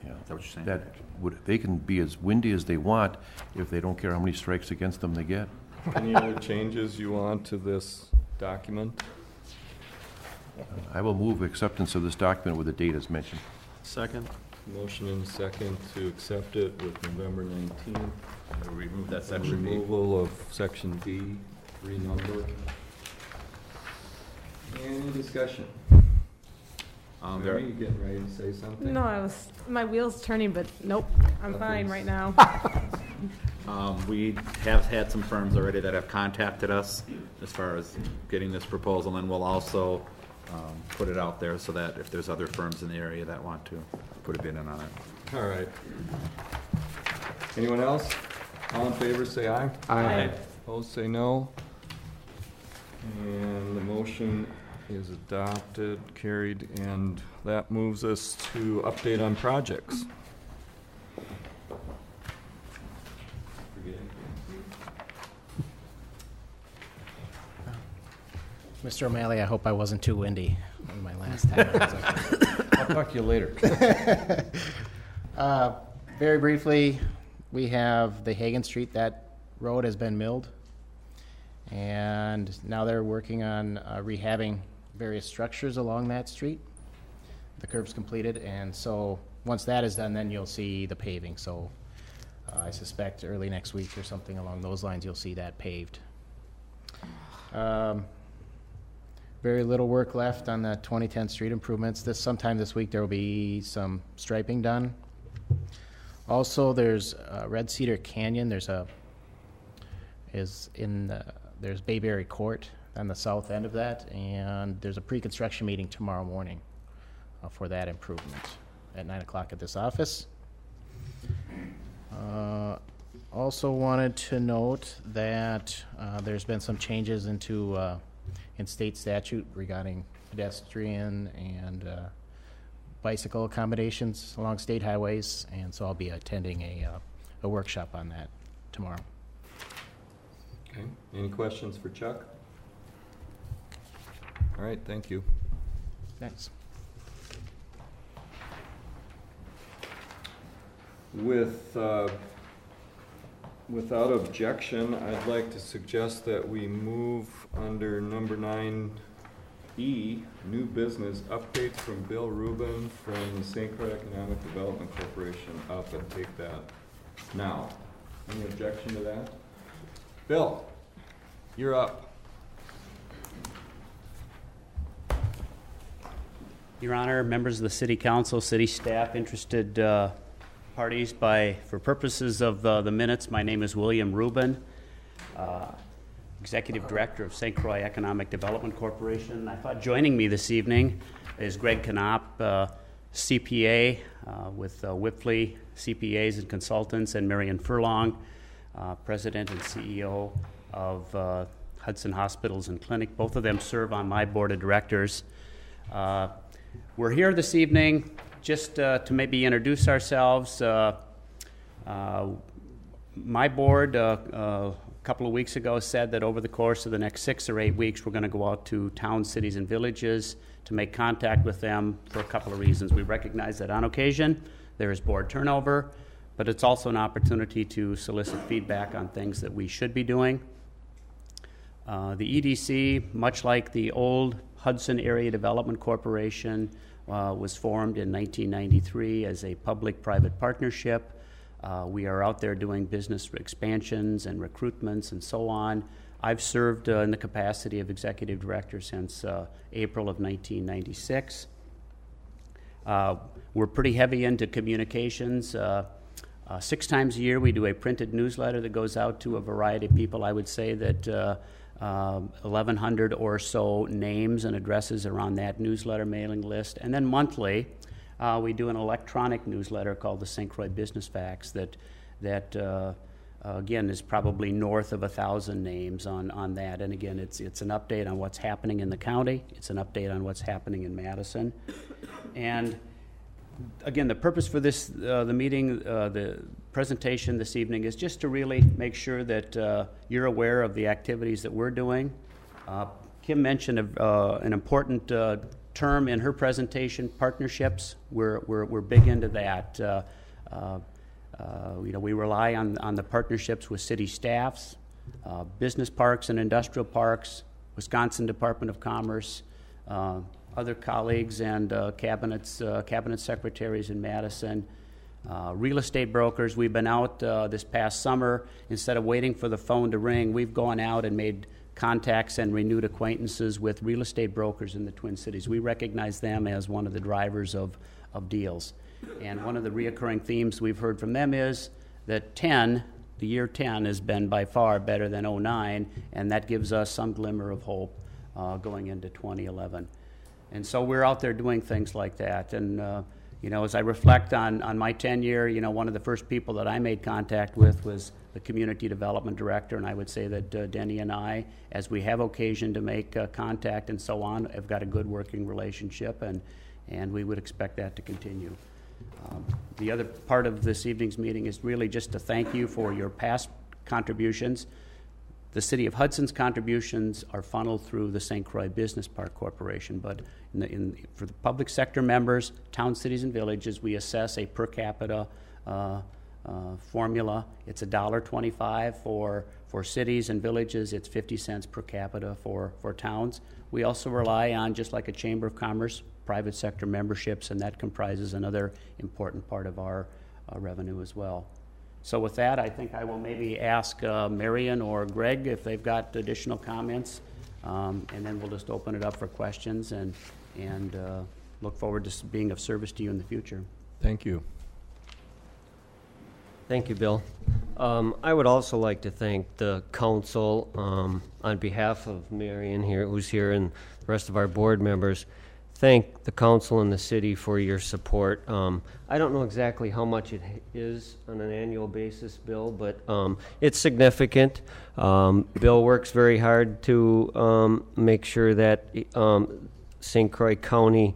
yeah, Is that what you're saying? that would, they can be as windy as they want if they don't care how many strikes against them they get. Any other changes you want to this document? I will move acceptance of this document with the date as mentioned. Second. Motion and second to accept it with November 19th. Remove that And section B. removal of section B, renumber. Any discussion? Mary, you getting ready to say something? No, my wheel's turning, but nope, I'm fine right now. We have had some firms already that have contacted us as far as getting this proposal, and we'll also put it out there so that if there's other firms in the area that want to put a bid in on it. All right. Anyone else? All in favor, say aye. Aye. Opposed, say no. And the motion is adopted, carried, and that moves us to update on projects. Mr. O'Malley, I hope I wasn't too windy on my last time. I'll talk to you later. Very briefly, we have the Hagan Street, that road has been milled. And now they're working on rehabbing various structures along that street. The curb's completed, and so once that is done, then you'll see the paving. So I suspect early next week or something along those lines, you'll see that paved. Very little work left on the 2010 street improvements. Sometime this week there will be some striping done. Also, there's Red Cedar Canyon. There's Bayberry Court on the south end of that, and there's a pre-construction meeting tomorrow morning for that improvement at 9 o'clock at this office. Also wanted to note that there's been some changes in state statute regarding pedestrian and bicycle accommodations along state highways, and so I'll be attending a workshop on that tomorrow. Okay, any questions for Chuck? All right, thank you. Thanks. Without objection, I'd like to suggest that we move under number 9E, new business, updates from Bill Rubin from the St. Croix Economic Development Corporation, up and take that now. Any objection to that? Bill, you're up. Your Honor, members of the City Council, city staff, interested parties, for purposes of the minutes, my name is William Rubin, Executive Director of St. Croix Economic Development Corporation. I thought joining me this evening is Greg Knopp, CPA with Whipley CPAs and Consultants, and Marion Furlong, President and CEO of Hudson Hospitals and Clinic. Both of them serve on my board of directors. We're here this evening just to maybe introduce ourselves. My board, a couple of weeks ago, said that over the course of the next 6 or 8 weeks, we're going to go out to towns, cities, and villages to make contact with them for a couple of reasons. We recognize that on occasion there is board turnover, but it's also an opportunity to solicit feedback on things that we should be doing. The EDC, much like the old Hudson Area Development Corporation, was formed in 1993 as a public-private partnership. We are out there doing business expansions and recruitments and so on. I've served in the capacity of executive director since April of 1996. We're pretty heavy into communications. 6 times a year we do a printed newsletter that goes out to a variety of people. I would say that 1,100 or so names and addresses are on that newsletter mailing list. And then monthly, we do an electronic newsletter called the St. Croix Business Facts that again, is probably north of 1,000 names on that. And again, it's an update on what's happening in the county. It's an update on what's happening in Madison. And again, the purpose for this, the meeting, the presentation this evening is just to really make sure that you're aware of the activities that we're doing. Kim mentioned an important term in her presentation, partnerships. We're big into that. We rely on the partnerships with city staffs, business parks and industrial parks, Wisconsin Department of Commerce, other colleagues and cabinet secretaries in Madison, real estate brokers. We've been out this past summer. Instead of waiting for the phone to ring, we've gone out and made contacts and renewed acquaintances with real estate brokers in the Twin Cities. We recognize them as one of the drivers of deals. And one of the reoccurring themes we've heard from them is that the year 10 has been by far better than 09, and that gives us some glimmer of hope going into 2011. And so we're out there doing things like that. And, as I reflect on my tenure, one of the first people that I made contact with was the community development director, and I would say that Denny and I, as we have occasion to make contact and so on, have got a good working relationship, and we would expect that to continue. The other part of this evening's meeting is really just to thank you for your past contributions. The City of Hudson's contributions are funneled through the St. Croix Business Park Corporation, but for the public sector members, towns, cities, and villages, we assess a per capita formula. It's $1.25 for cities and villages. It's 50 cents per capita for towns. We also rely on, just like a Chamber of Commerce, private sector memberships, and that comprises another important part of our revenue as well. So with that, I think I will maybe ask Marion or Greg if they've got additional comments, and then we'll just open it up for questions and look forward to being of service to you in the future. Thank you. Thank you, Bill. I would also like to thank the council on behalf of Marion here, who's here, and the rest of our board members. Thank the council and the city for your support. I don't know exactly how much it is on an annual basis, Bill, but it's significant. Bill works very hard to make sure that St. Croix County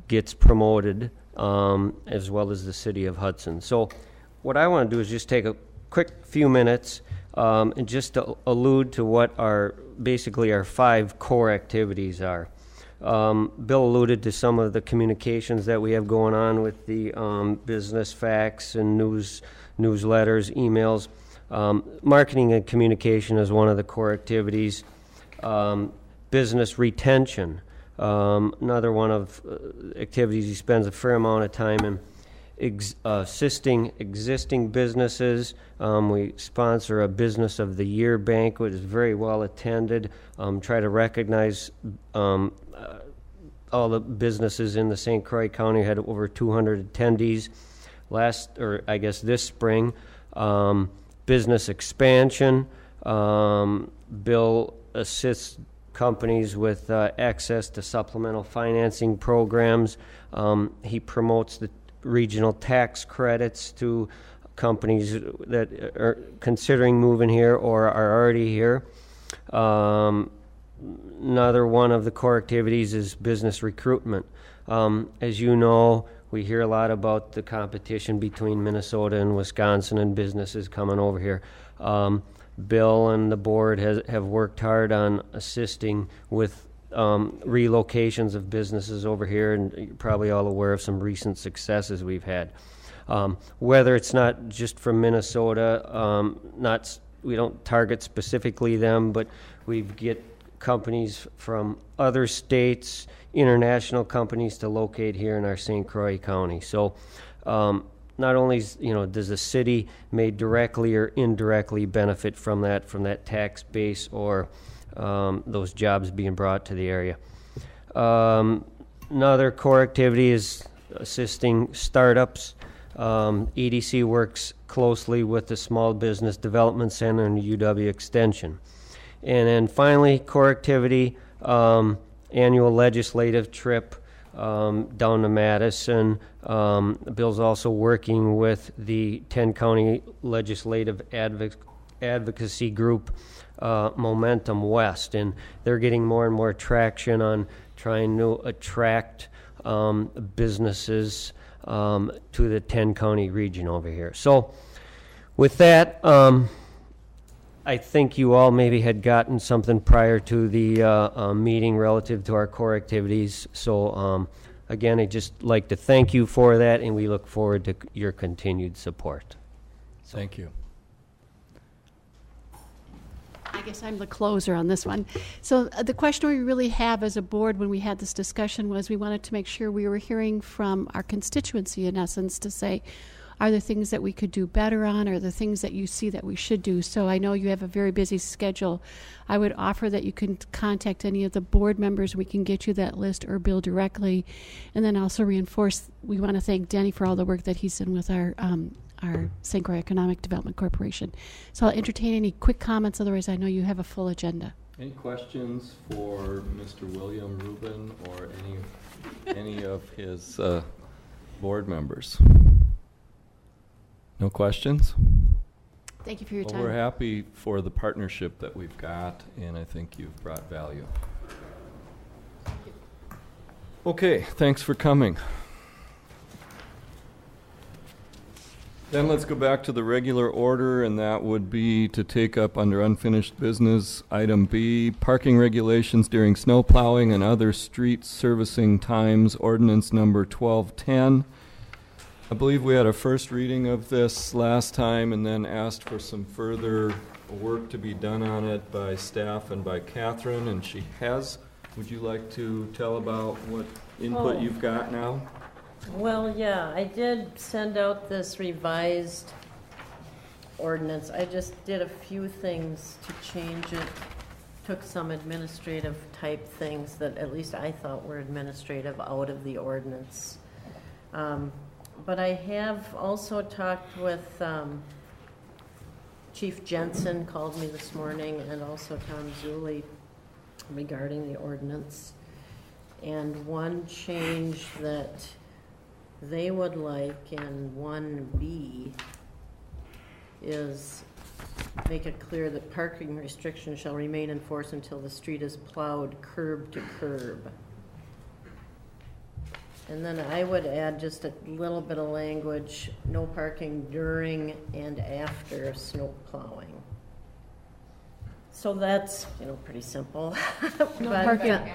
gets promoted, as well as the city of Hudson. So what I want to do is just take a quick few minutes and just to allude to what basically our 5 core activities are. Bill alluded to some of the communications that we have going on with the business facts and newsletters, emails. Marketing and communication is one of the core activities. Business retention, another one of activities he spends a fair amount of time in. Assisting existing businesses. We sponsor a Business of the Year banquet. It's very well attended. Try to recognize all the businesses in the St. Croix County. Had over 200 attendees this spring. Business expansion. Bill assists companies with access to supplemental financing programs. He promotes the regional tax credits to companies that are considering moving here or are already here. Another one of the core activities is business recruitment. As you know, We hear a lot about the competition between Minnesota and Wisconsin and businesses coming over here. Bill and the board have worked hard on assisting with relocations of businesses over here, and you're probably all aware of some recent successes we've had. Whether it's not just from Minnesota, we don't target specifically them, but we get companies from other states, international companies to locate here in our St. Croix County. So not only does the city may directly or indirectly benefit from that tax base or those jobs being brought to the area. Another core activity is assisting startups. EDC works closely with the Small Business Development Center and UW Extension. And then finally, core activity, annual legislative trip down to Madison. Bill's also working with the 10-county legislative advocacy group, Momentum West, and they're getting more and more traction on trying to attract businesses to the 10-county region over here. So with that, I think you all maybe had gotten something prior to the meeting relative to our core activities. So again, I'd just like to thank you for that, and we look forward to your continued support. Thank you. I guess I'm the closer on this one. So the question we really have as a board when we had this discussion was we wanted to make sure we were hearing from our constituency, in essence, to say, are there things that we could do better on, or the things that you see that we should do? So I know you have a very busy schedule. I would offer that you can contact any of the board members. We can get you that list, or Bill directly. And then also reinforce, we want to thank Denny for all the work that he's done with our St. Croix Economic Development Corporation. So I'll entertain any quick comments, otherwise I know you have a full agenda. Any questions for Mr. William Rubin or any of his board members? No questions? Thank you for your Well, time. we're happy for the partnership that we've got, and I think you've brought value. Okay, thanks for coming. Then let's go back to the regular order, and that would be to take up under unfinished business, item B, parking regulations during snow plowing and other street servicing times, ordinance number 1210. I believe we had a first reading of this last time and then asked for some further work to be done on it by staff and by Catherine, and she has. Would you like to tell about what input you've got now? Well, yeah, I did send out this revised ordinance. I just did a few things to change it. Took some administrative type things that at least I thought were administrative out of the ordinance. But I have also talked with Chief Jensen, called me this morning, and also Tom Zuley regarding the ordinance. And one change that they would like in 1B is make it clear that parking restrictions shall remain in force until the street is plowed curb to curb. And then I would add just a little bit of language, no parking during and after snow plowing. So that's, pretty simple.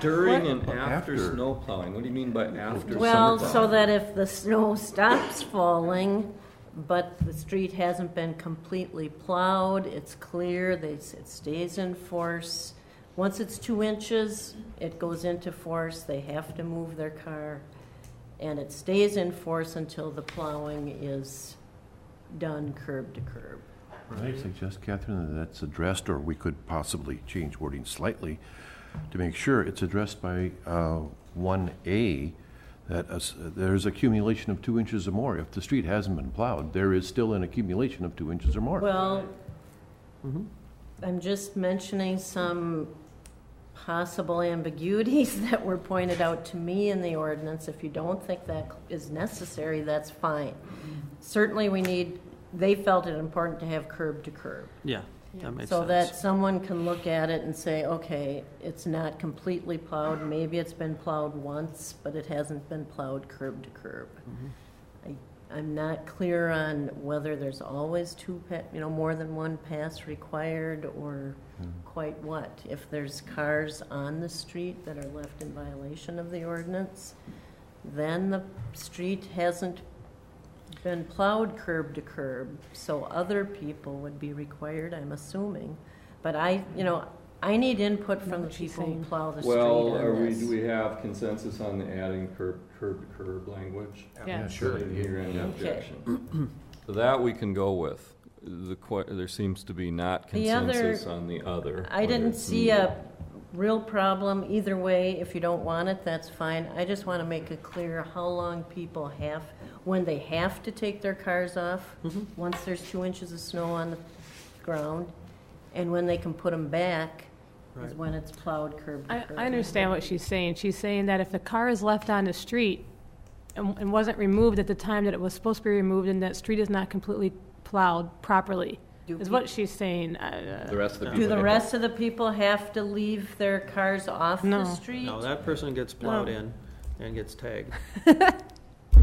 During and after snow plowing. What do you mean by after? Well, summer so plowing? that if the snow stops falling, but the street hasn't been completely plowed, it's clear, it stays in force. Once it's 2 inches, it goes into force. They have to move their car. And it stays in force until the plowing is done curb to curb. I suggest, Catherine, that that's addressed, or we could possibly change wording slightly to make sure it's addressed by 1A, that there's accumulation of 2 inches or more. If the street hasn't been plowed, there is still an accumulation of 2 inches or more. Well, I'm just mentioning some possible ambiguities that were pointed out to me in the ordinance. If you don't think that is necessary, that's fine. Certainly they felt it important to have curb to curb. Yeah. That makes So sense. that someone can look at it and say, okay, it's not completely plowed, maybe it's been plowed once, but it hasn't been plowed curb to curb. I'm not clear on whether there's always more than one pass required, or quite what. If there's cars on the street that are left in violation of the ordinance, then the street hasn't been plowed curb to curb, so other people would be required, I'm assuming. But I need input from the people who plow the street Well, on this. do we have consensus on the adding curb to curb language? Yeah. Sure. Didn't hear any Okay. objection. So that we can go with. There seems to be not The other- consensus on the other. I whether didn't it's see needed. a real problem either way. If you don't want it, that's fine. I just want to make it clear how long people when they have to take their cars off, once there's 2 inches of snow on the ground, and when they can put them back is Right. when it's plowed curb to curb. I understand what she's saying. She's saying that if the car is left on the street and wasn't removed at the time that it was supposed to be removed, and that street is not completely plowed properly, is what she's saying. The rest of the people. Do the get rest of the people have to leave their cars off the No. street? No, that person gets plowed No. in and gets tagged.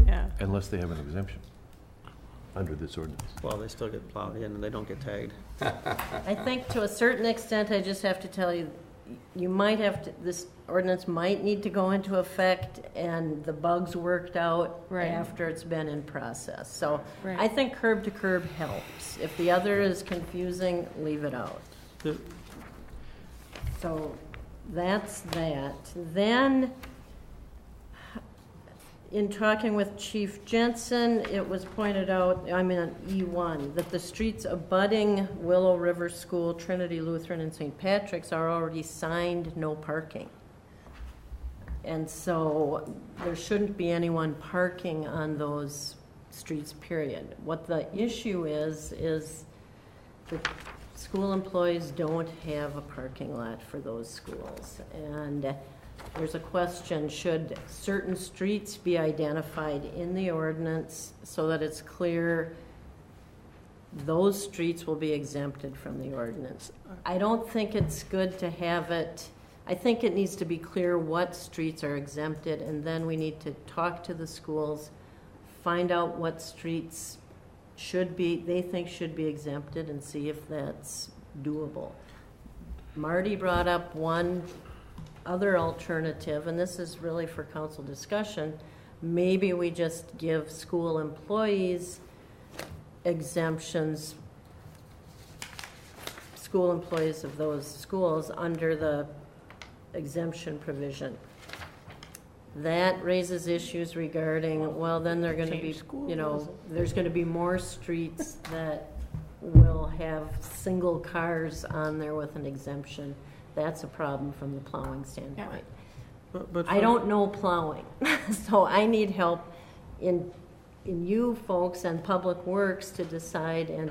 Yeah. Unless they have an exemption under this ordinance. Well, they still get plowed in and they don't get tagged. I think to a certain extent, I just have to tell you, you might have to, this ordinance might need to go into effect and the bugs worked out Right. after it's been in process. So Right. I think curb to curb helps. If the other is confusing, leave it out. The- So that's that. Then, in talking with Chief Jensen, it was pointed out, I'm in E1, that the streets abutting Willow River School, Trinity Lutheran, and St. Patrick's are already signed no parking. And so there shouldn't be anyone parking on those streets, period. What the issue is the school employees don't have a parking lot for those schools. And there's a question, should certain streets be identified in the ordinance so that it's clear those streets will be exempted from the ordinance? I don't think it's good to have it, I think it needs to be clear what streets are exempted, and then we need to talk to the schools, find out what streets they think should be exempted, and see if that's doable. Marty brought up one other alternative, and this is really for council discussion. Maybe we just give school employees exemptions, school employees of those schools under the exemption provision. That raises issues regarding, well, then they're gonna be, there's gonna be more streets that will have single cars on there with an exemption. That's a problem from the plowing standpoint. But I don't know plowing, so I need help in you folks and Public Works to decide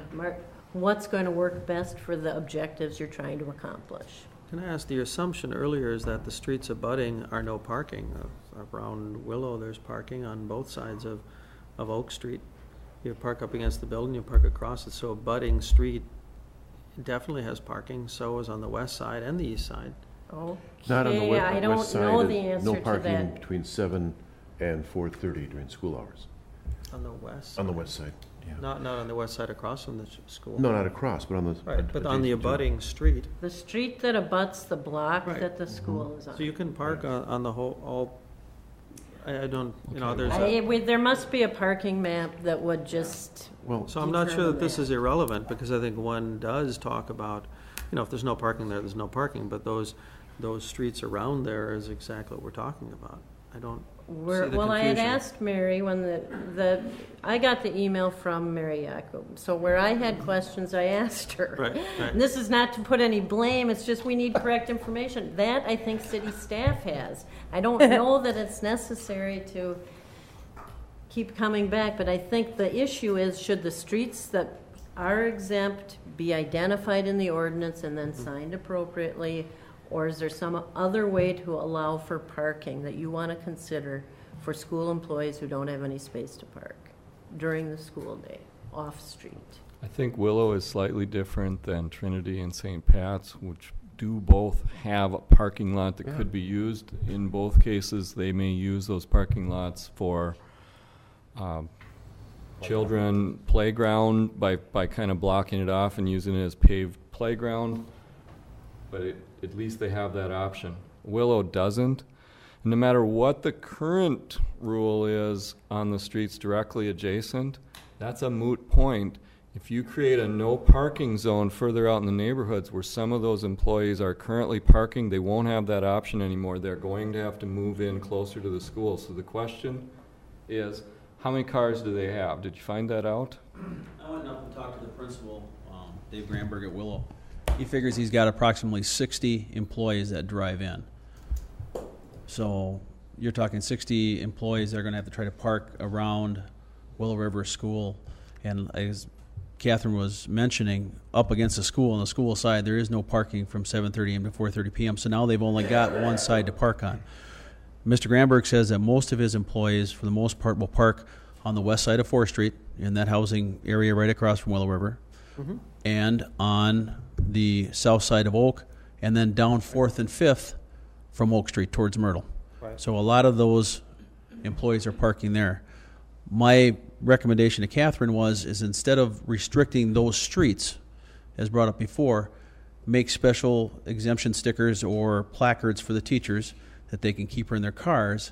what's going to work best for the objectives you're trying to accomplish. Can I ask, the assumption earlier is that the streets abutting are no parking. Around Willow, there's parking on both sides of Oak Street. You park up against the building, you park across it, so abutting street definitely has parking, so is on the west side and the east side. Not on the Okay, I don't west side, know the no answer to parking that. between 7 and 4:30 during school hours. On the west? On the west side, yeah. Not on the west side across from the school? No, not across, but on the. Right, but on the adjacent to it. abutting street. The street that abuts the block Right. that the school is on. So you can park on the whole, I don't, there's There must be a parking map that would just. Well, So I'm not sure that this determine is irrelevant, because I think one does talk about, if there's no parking there, there's no parking, but those streets around there is exactly what we're talking about. I don't see the Well, I had confusion. asked Mary when I got the email from Mary Jacob. So where I had questions, I asked her. Right, right. And this is not to put any blame, it's just we need correct information. That I think city staff has. I don't know that it's necessary to keep coming back, but I think the issue is, should the streets that are exempt be identified in the ordinance and then signed appropriately? Or is there some other way to allow for parking that you want to consider for school employees who don't have any space to park during the school day, off-street? I think Willow is slightly different than Trinity and St. Pat's, which do both have a parking lot that could be used. In both cases, they may use those parking lots for children playground by kind of blocking it off and using it as paved playground. But at least they have that option. Willow doesn't. And no matter what the current rule is on the streets directly adjacent, that's a moot point. If you create a no parking zone further out in the neighborhoods where some of those employees are currently parking, they won't have that option anymore. They're going to have to move in closer to the school. So the question is, how many cars do they have? Did you find that out? I went up and talked to the principal, Dave Granberg at Willow. He figures he's got approximately 60 employees that drive in. So you're talking 60 employees that are going to have to try to park around Willow River School. And as Catherine was mentioning, up against the school, on the school side, there is no parking from 7:30 a.m. to 4:30 p.m. So now they've only got one side to park on. Mr. Granberg says that most of his employees, for the most part, will park on the west side of 4th Street in that housing area right across from Willow River, and on the south side of Oak, and then down 4th and 5th from Oak Street towards Myrtle. Right. So a lot of those employees are parking there. My recommendation to Catherine is instead of restricting those streets, as brought up before, make special exemption stickers or placards for the teachers that they can keep her in their cars,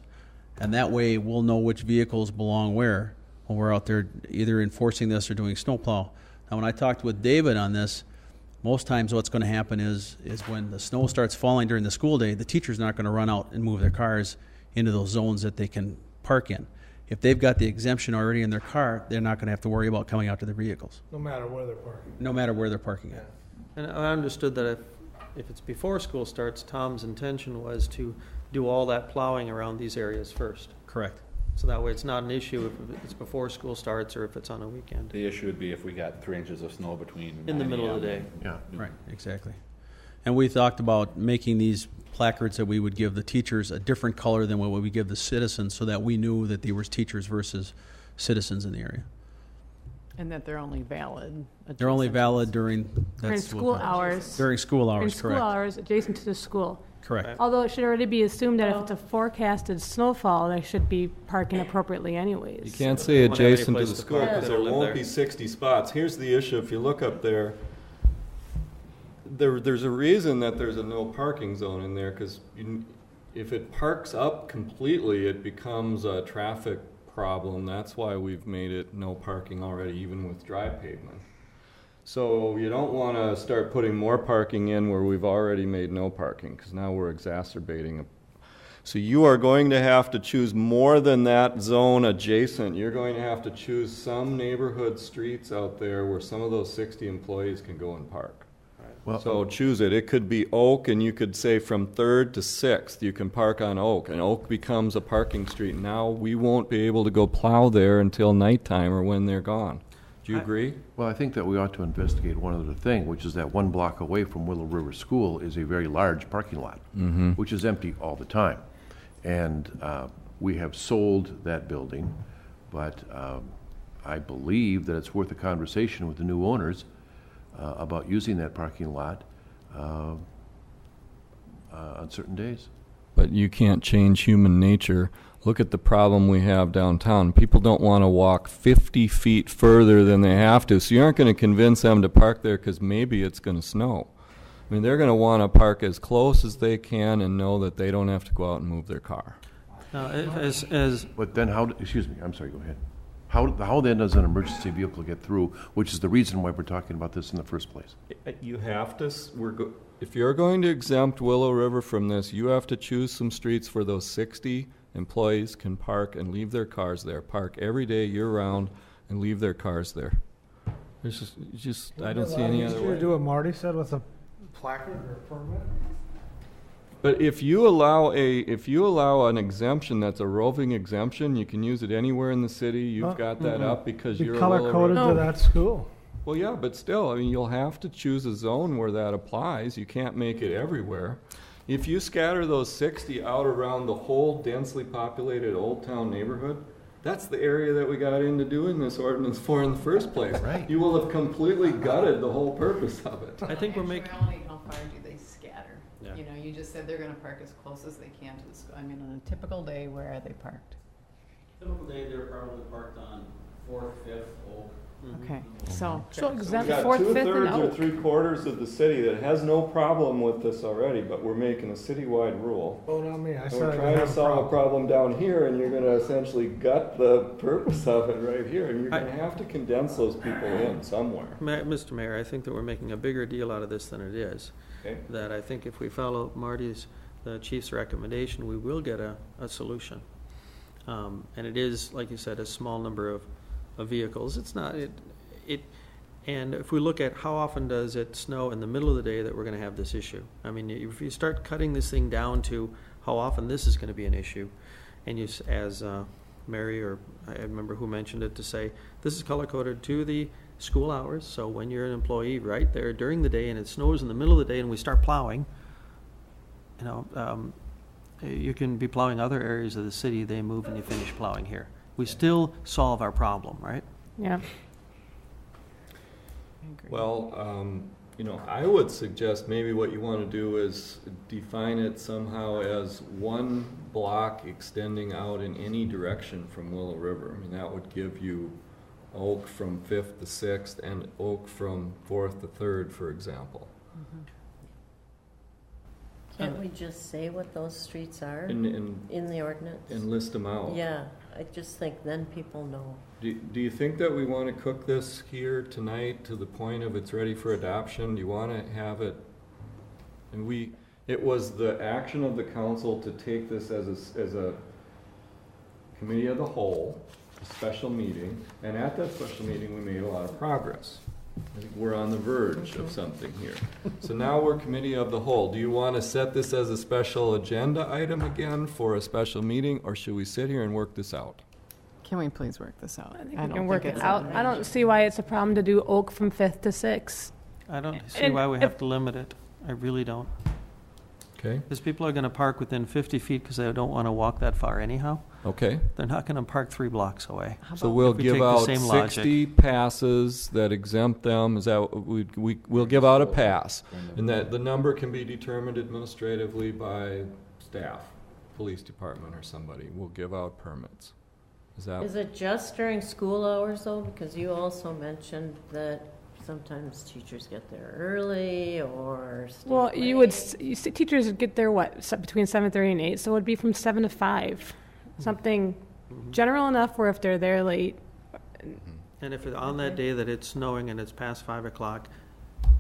and that way we'll know which vehicles belong where when we're out there either enforcing this or doing snowplow. Now, when I talked with David on this, most times what's going to happen is when the snow starts falling during the school day, the teacher's not going to run out and move their cars into those zones that they can park in. If they've got the exemption already in their car, they're not going to have to worry about coming out to their vehicles. No matter where they're parking. No matter where they're parking at. And I understood that if it's before school starts, Tom's intention was to do all that plowing around these areas first. Correct. So that way it's not an issue if it's before school starts or if it's on a weekend. The issue would be if we got 3 inches of snow between In the 9 middle of the a.m. day. Yeah. Right, exactly. And we talked about making these placards that we would give the teachers a different color than what we give the citizens so that we knew that they were teachers versus citizens in the area. And that they're only valid. They're only valid during School hours. During school hours, During school correct. hours adjacent to the school. Correct. Right. Although it should already be assumed that if it's a forecasted snowfall, they should be parking appropriately anyways. You can't say Won't have any adjacent to place the to school park because if there they live won't there. be 60 spots. Here's the issue. If you look up there, there's a reason that there's a no parking zone in there because if it parks up completely, it becomes a traffic problem. That's why we've made it no parking already, even with dry pavement. So you don't want to start putting more parking in where we've already made no parking because now we're exacerbating it. So you are going to have to choose more than that zone adjacent. You're going to have to choose some neighborhood streets out there where some of those 60 employees can go and park. Well, So choose it. It could be Oak, and you could say from 3rd to 6th, you can park on Oak, and Oak becomes a parking street. Now we won't be able to go plow there until nighttime or when they're gone. Do you agree? Well, I think that we ought to investigate one other thing, which is that 1 block away from Willow River School is a very large parking lot, which is empty all the time. And we have sold that building, but I believe that it's worth a conversation with the new owners about using that parking lot on certain days. But you can't change human nature. Look at the problem we have downtown. People don't want to walk 50 feet further than they have to, so you aren't going to convince them to park there because maybe it's going to snow. I mean, they're going to want to park as close as they can and know that they don't have to go out and move their car. Now, But then how, excuse me, I'm sorry, go ahead. How then does an emergency vehicle get through, which is the reason why we're talking about this in the first place? You have to, if you're going to exempt Willow River from this, you have to choose some streets where those 60 employees can park and leave their cars there, park every day year-round and leave their cars there. There's just I don't see any other way. Do what Marty said with a placard or a permit? But if you allow an exemption that's a roving exemption, you can use it anywhere in the city. You've got that up because Be you're a color-coded Willow to River. that school. Well, yeah, but still, I mean, you'll have to choose a zone where that applies. You can't make it everywhere. If you scatter those 60 out around the whole densely populated Old Town neighborhood, That's the area that we got into doing this ordinance for in the first place. Right. You will have completely gutted the whole purpose of it. I think we're making, Actuality, how far do they scatter? Yeah. You know, you just said they're gonna park as close as they can to the school. I mean, on a typical day, where are they parked? Typical day, they're probably parked on 4th, 5th, Oak. Okay, so. So We exempt got 4th, 5th, and 2/3 or Oak. 3/4 of the city that has no problem with this already, but we're making a citywide rule. Vote on me, I And said I we're didn't trying to have a solve a problem. problem down here, and you're gonna essentially gut the purpose of it right here, and you're I- gonna have to condense those people in somewhere. Mr. Mayor, I think that we're making a bigger deal out of this than it is. Okay. That I think if we follow Marty's, the chief's recommendation, we will get a solution. And it is, like you said, a small number of vehicles. It's not, and if we look at how often does it snow in the middle of the day that we're gonna have this issue? I mean, if you start cutting this thing down to how often this is gonna be an issue, and you, as Mary, or I remember who mentioned it, to say, this is color-coded to the school hours, so when you're an employee right there during the day and it snows in the middle of the day and we start plowing, you know, you can be plowing other areas of the city, they move and you finish plowing here. We still solve our problem, right? Yeah. Well, you know, I would suggest maybe what you want to do is define it somehow as one block extending out in any direction from Willow River. I mean, that would give you Oak from 5th to 6th and Oak from 4th to 3rd, for example. Can't we just say what those streets are And in the ordinance? list them out. Yeah, I just think then people know. Do you think that we want to cook this here tonight to the point of it's ready for adoption? Do you want to have it, and it was the action of the council to take this as a committee of the whole, a special meeting, and at that special meeting, we made a lot of progress. I think we're on the verge of something here. So now we're committee of the whole. Do you want to set this as a special agenda item again for a special meeting, or should we sit here and work this out? Can we please work this out? I think I we don't can work think it it's out. an I don't see why it's a problem to do Oak from 5th to 6th. I don't see And why we if- have to limit it. I really don't. Okay. Because people are gonna park within 50 feet because they don't want to walk that far anyhow. Okay. They're not gonna park 3 blocks away. So we'll If we give take the out same logic. 60 passes that exempt them. Is that, we'll give out a pass. And that the number can be determined administratively by staff, police department or somebody. We'll give out permits. Is that? Is it just during school hours though? Because you also mentioned that sometimes teachers get there early or stay Well, you would, late. teachers would get there, what, between 7:30 and 8, so it would be from 7 to 5. Something general enough where if they're there late, And if on that day that it's snowing and it's past 5 o'clock,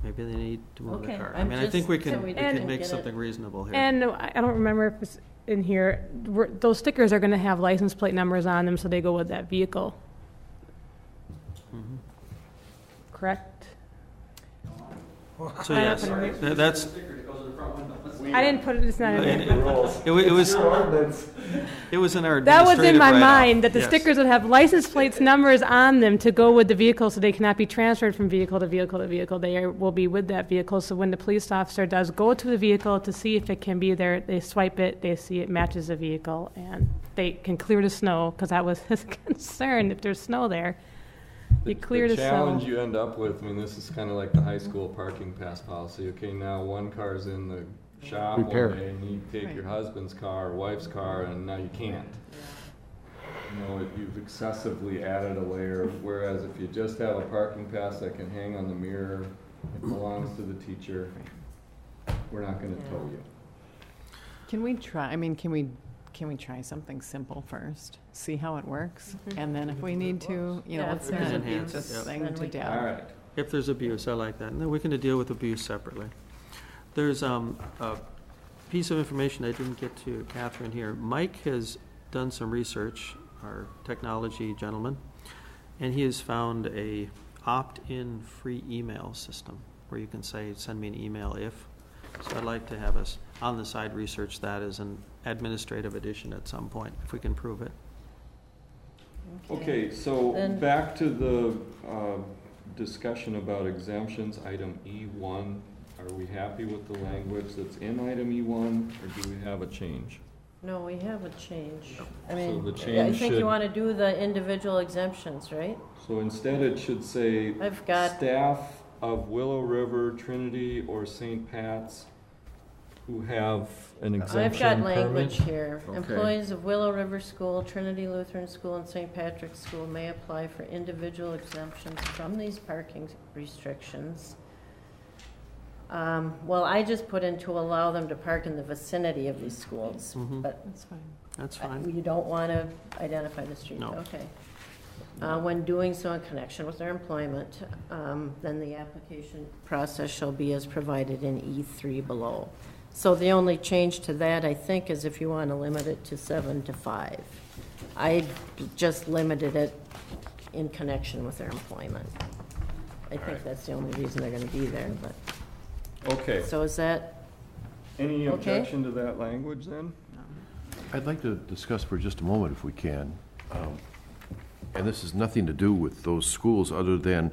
maybe they need to move the Okay, car. I I'm mean, I think just- we so can, we we didn't can make get it. something reasonable here. and I don't remember if it's in here, those stickers are going to have license plate numbers on them, so they go with that vehicle, Mhm. correct? So I yes, don't know. that's, I didn't put it, it's not in it there. it was in our That was in administrative my write-off. mind, that the Yes. stickers would have license plates numbers on them to go with the vehicle, so they cannot be transferred from vehicle to vehicle to vehicle. Will be with that vehicle, so when the police officer does go to the vehicle to see if it can be there, they swipe it, they see it matches the vehicle, and they can clear the snow, because that was his concern, if there's snow there. You clear the The snow. challenge you end up with, I mean, this is kind of like the high school parking pass policy. Okay, now one car's in the shop one Repair. day, and you take your husband's car or wife's car, and now you can't. You know, you've excessively added a layer, whereas if you just have a parking pass that can hang on the mirror, it belongs to the teacher, we're not gonna tow you. Can we try, can we try something simple first? See how it works? And then if we need to, Yeah, let's if there's not abuse, beat this then thing to we- death. All right. If there's abuse, I like that. And then we can deal with abuse separately. There's a piece of information I didn't get to Catherine here. Mike has done some research, our technology gentleman, and he has found a opt-in free email system where you can say, send me an email if. So I'd like to have us on the side research that as an administrative addition at some point, if we can prove it. Okay, so Then- back to the discussion about exemptions, item E1. Are we happy with the language that's in item E1, or do we have a change? No, we have a change. I So mean, the I change think should- you want to do the individual exemptions, right? So instead it should say, I've got, staff of Willow River, Trinity, or St. Pat's who have an exemption I've got permit. language here. Okay. Employees of Willow River School, Trinity Lutheran School, and St. Patrick's School may apply for individual exemptions from these parking restrictions. Well, I just put in to allow them to park in the vicinity of these schools, Mhm. but That's fine. That's fine. you don't want to identify the street, No. okay. When doing so in connection with their employment, then the application process shall be as provided in E3 below. So the only change to that, I think, is if you want to limit it to 7 to 5. I just limited it in connection with their employment. I think that's the only reason they're going to be there, but, Okay. so is that, Any Okay. objection to that language then? I'd like to discuss for just a moment, if we can, and this has nothing to do with those schools other than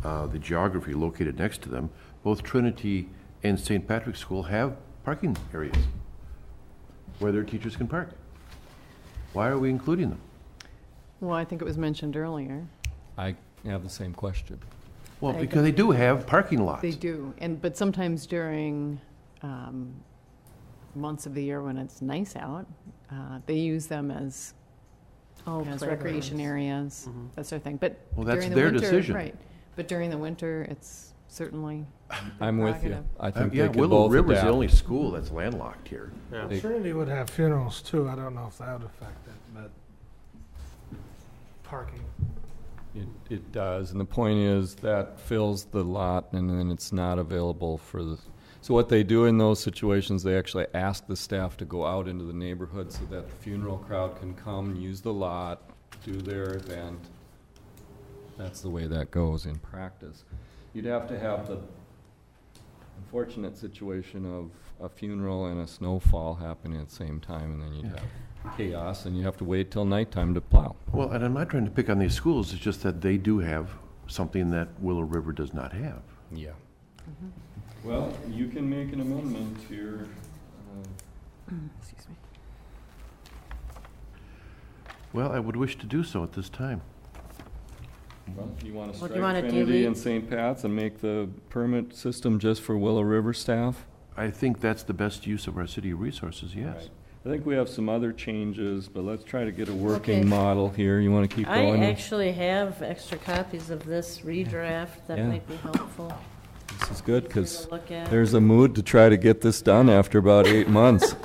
the geography located next to them. Both Trinity and St. Patrick's School have parking areas where their teachers can park. Why are we including them? Well, I think it was mentioned earlier. I have the same question. Well, because they do have parking lots. They do, but sometimes during months of the year when it's nice out, they use them as recreation areas, that sort of thing. But Well, that's during the their winter, decision. right? But during the winter, it's certainly I'm with you. prerogative. I think Yeah, they could Willow both River's the adapt. only school that's landlocked here. Yeah. They- Trinity would have funerals too. I don't know if that would affect it, but parking. It does, and the point is that fills the lot and then it's not available for the, so what they do in those situations, they actually ask the staff to go out into the neighborhood so that the funeral crowd can come, use the lot, do their event. That's the way that goes in practice. You'd have to have the unfortunate situation of a funeral and a snowfall happening at the same time, and then you'd have chaos, and you have to wait till nighttime to plow. Well, and I'm not trying to pick on these schools, it's just that they do have something that Willow River does not have. Yeah. Well, you can make an amendment to your, Excuse me. Well, I would wish to do so at this time. well, you want to Well, strike do you wanna Trinity delete- and St. Pat's and make the permit system just for Willow River staff? I think that's the best use of our city resources, yes. Right. I think we have some other changes, but let's try to get a working Okay. model here. You want to keep I going? actually have extra copies of this redraft that Yeah. might be helpful. This is good, because Take a look at. there's a mood to try to get this done after about 8 months.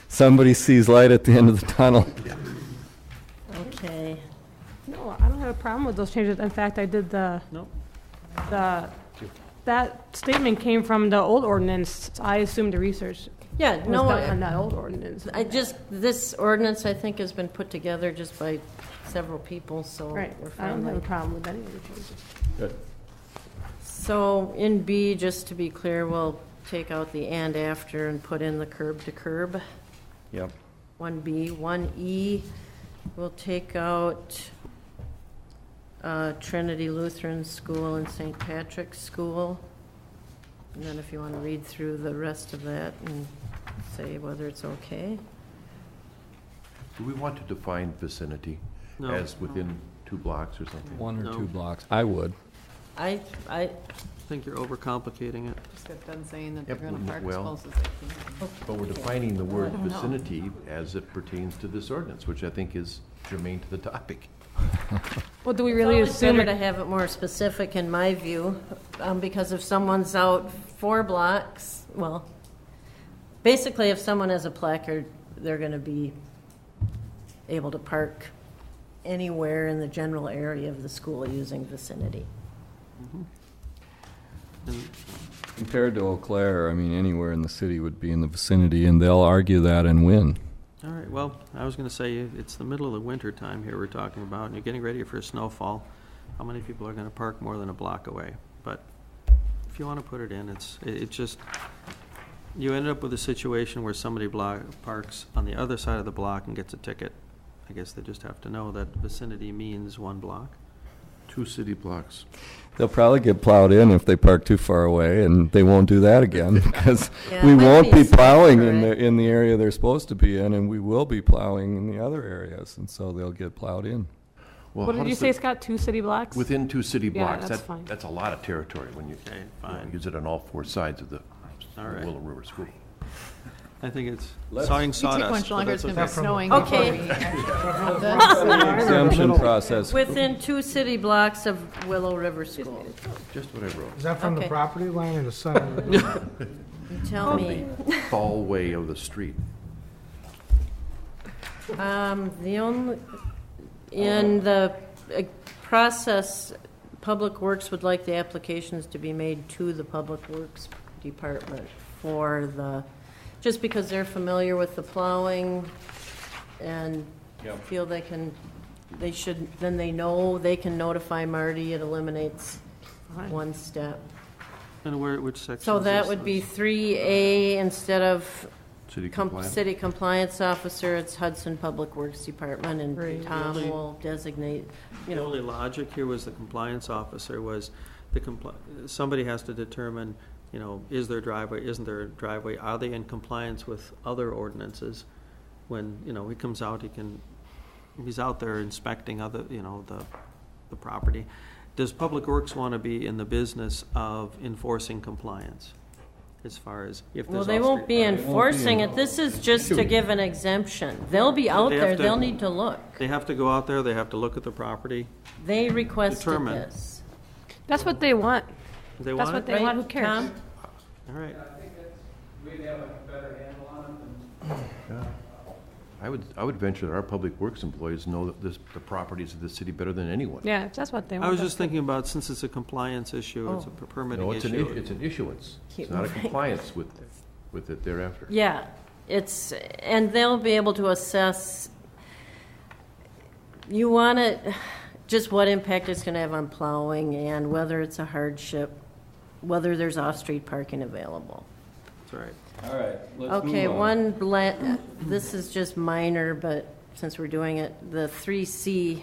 Somebody sees light at the end of the tunnel. Okay. No, I don't have a problem with those changes. In fact, I did Nope. that statement came from the old ordinance. I assumed the research Yeah, was no, done on that old ordinance. this ordinance, I think, has been put together just by several people, so Right, we're I don't have a fine. problem with any of the changes. Good. So in B, just to be clear, we'll take out the and after and put in the curb to curb. Yep. 1B. 1E, we'll take out Trinity Lutheran School and St. Patrick's School. And then if you want to read through the rest of that and say whether it's okay. Do we want to define vicinity No. as within 2 blocks or something? 1 or No. 2 blocks. I would. I I think you're overcomplicating it. Just got done saying that they're Yep, going to park as well- close as they can. But we're defining the word I don't know. vicinity as it pertains to this ordinance, which I think is germane to the topic. Well, do we It's really always assume better to it? have it more specific, in my view, because if someone's out 4 blocks, well, basically, if someone has a placard, they're going to be able to park anywhere in the general area of the school using vicinity. And Compared to Eau Claire, I mean, anywhere in the city would be in the vicinity, and they'll argue that and win. All right, well, I was going to say, it's the middle of the winter time here we're talking about, and you're getting ready for a snowfall. How many people are going to park more than a block away? But if you want to put it in, it's just, you end up with a situation where somebody parks on the other side of the block and gets a ticket. I guess they just have to know that vicinity means 1 block. 2 city blocks. They'll probably get plowed in if they park too far away, and they won't do that again because Yeah, we might won't be be plowing safer, in the area they're supposed to be in, and we will be plowing in the other areas, and so they'll get plowed in. Well, What how did you does say, it- Scott, 2 city blocks? Within 2 city Yeah, blocks. that's fine. That's a lot of territory when you, Okay, you know, fine. use it on all 4 sides of the All right. Willow River School. I think it's Let's- sawing You take sawdust. much but longer, it's that's going okay. to be snowing Okay. before we actually. That's- Exemption process. Within 2 city blocks of Willow River School. Just what I wrote. Is that from the Okay. property line or the center? You tell me. Fallway of the street. The only, in the process, Public Works would like the applications to be made to the Public Works Department for the, just because they're familiar with the plowing and Yep. feel they can, they should, then they know they can notify Marty. It eliminates one step. And where, which section? So is that this? would be 3A instead of City compliance. City Compliance Officer, it's Hudson Public Works Department, and Right. Tom Really? will designate, The only logic here was the compliance officer was somebody has to determine, is there a driveway, isn't there a driveway? Are they in compliance with other ordinances? When, he comes out, he's out there inspecting other, the property. Does Public Works want to be in the business of enforcing compliance? As far as if there's well, they won't be off-street parking? enforcing it. This is just to give an exemption. They'll be out They have there, to- they'll need to look. They have to go out there, they have to look at the property. They requested Determine. this. That's what they want. They That's want what it? they Right, want, who cares? Tom? All right. I would venture that our public works employees know that the properties of the city better than anyone. Yeah, if that's what they want. I was that's just thinking about, since it's a compliance issue, it's a permitting No, it's an, issue. it's an issuance. Keep It's not a moving. compliance with it thereafter. Yeah, and they'll be able to assess, you want to, just what impact it's going to have on plowing and whether it's a hardship, whether there's off-street parking available. That's right. All right, let's Okay, move on. this is just minor, but since we're doing it, the 3C,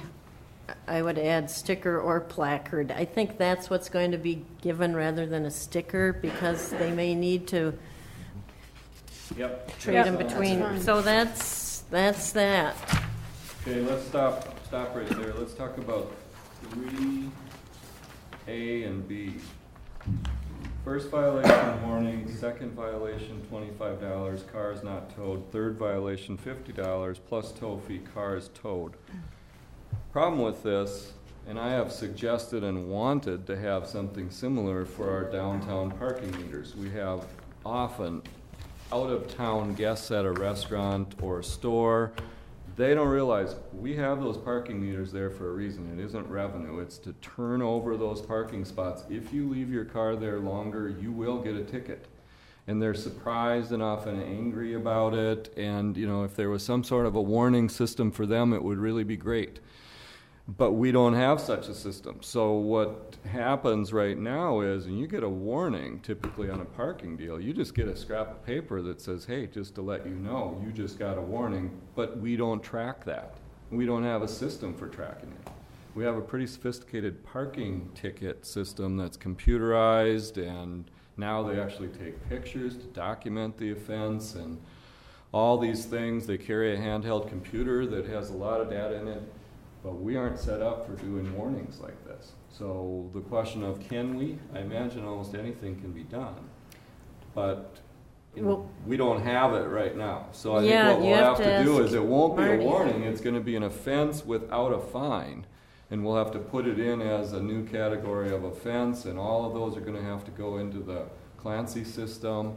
I would add sticker or placard. I think that's what's going to be given rather than a sticker, because they may need to Yep. trade in Yep. between. That's fine. So that's that. Okay, let's stop right there. Let's talk about 3A and B. First violation, warning. Second violation, $25. Cars not towed. Third violation, $50 plus tow fee, cars towed. Problem with this, and I have suggested and wanted to have something similar for our downtown parking meters. We have often out-of-town guests at a restaurant or a store. They don't realize we have those parking meters there for a reason. It isn't revenue. It's to turn over those parking spots. If you leave your car there longer, you will get a ticket. And they're surprised and often angry about it. And, if there was some sort of a warning system for them, it would really be great. But we don't have such a system. So what happens right now is, and you get a warning typically on a parking deal, you just get a scrap of paper that says, hey, just to let you know, you just got a warning, but we don't track that. We don't have a system for tracking it. We have a pretty sophisticated parking ticket system that's computerized, and now they actually take pictures to document the offense and all these things. They carry a handheld computer that has a lot of data in it. But we aren't set up for doing warnings like this. So the question of can we, I imagine almost anything can be done. But we don't have it right now. So I Yeah, think what you we'll have have to to do ask is it won't be a Marty. warning, it's gonna be an offense without a fine. And we'll have to put it in as a new category of offense, and all of those are gonna have to go into the Clancy system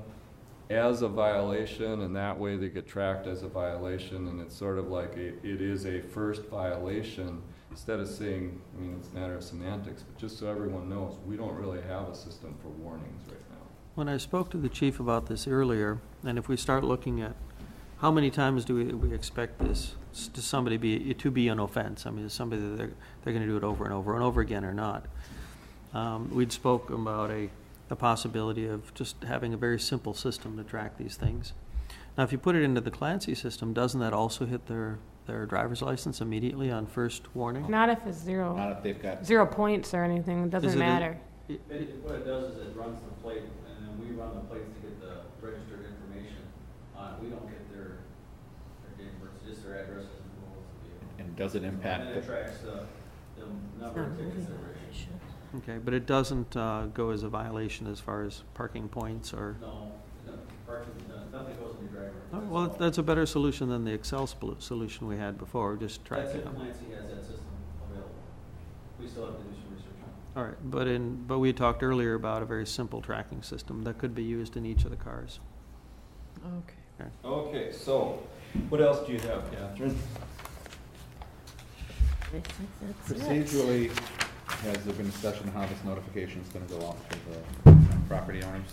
as a violation, and that way they get tracked as a violation, and it's sort of like it is a first violation, instead of saying, it's a matter of semantics, but just so everyone knows, we don't really have a system for warnings right now. When I spoke to the chief about this earlier, and if we start looking at how many times do we expect this to somebody to be an offense? Is somebody that they're going to do it over and over and over again or not? We'd spoke about the possibility of just having a very simple system to track these things. Now, if you put it into the Clancy system, doesn't that also hit their their driver's license immediately on first warning? Not if it's zero, Not if they've got, 0 points or anything, it Is doesn't it a- matter. What it does is it runs the plate, and then we run the plates to get the registered information on it. We don't get their date of birth, it's just their addresses and who owns the vehicle. and does it impact, And then it tracks the number of tickets that were issued. Okay, but it doesn't go as a violation as far as parking points or? No, nothing goes in your driver. Oh, well, that's a better solution than the Excel solution we had before, just That's tracking if them. Clancy has that system available. We still have to do some research on it. All right, but we talked earlier about a very simple tracking system that could be used in each of the cars. Okay. Okay, so, what else do you have, Catherine? I think that's it. procedurally, has there been discussion on how this notification is gonna go out to the property owners,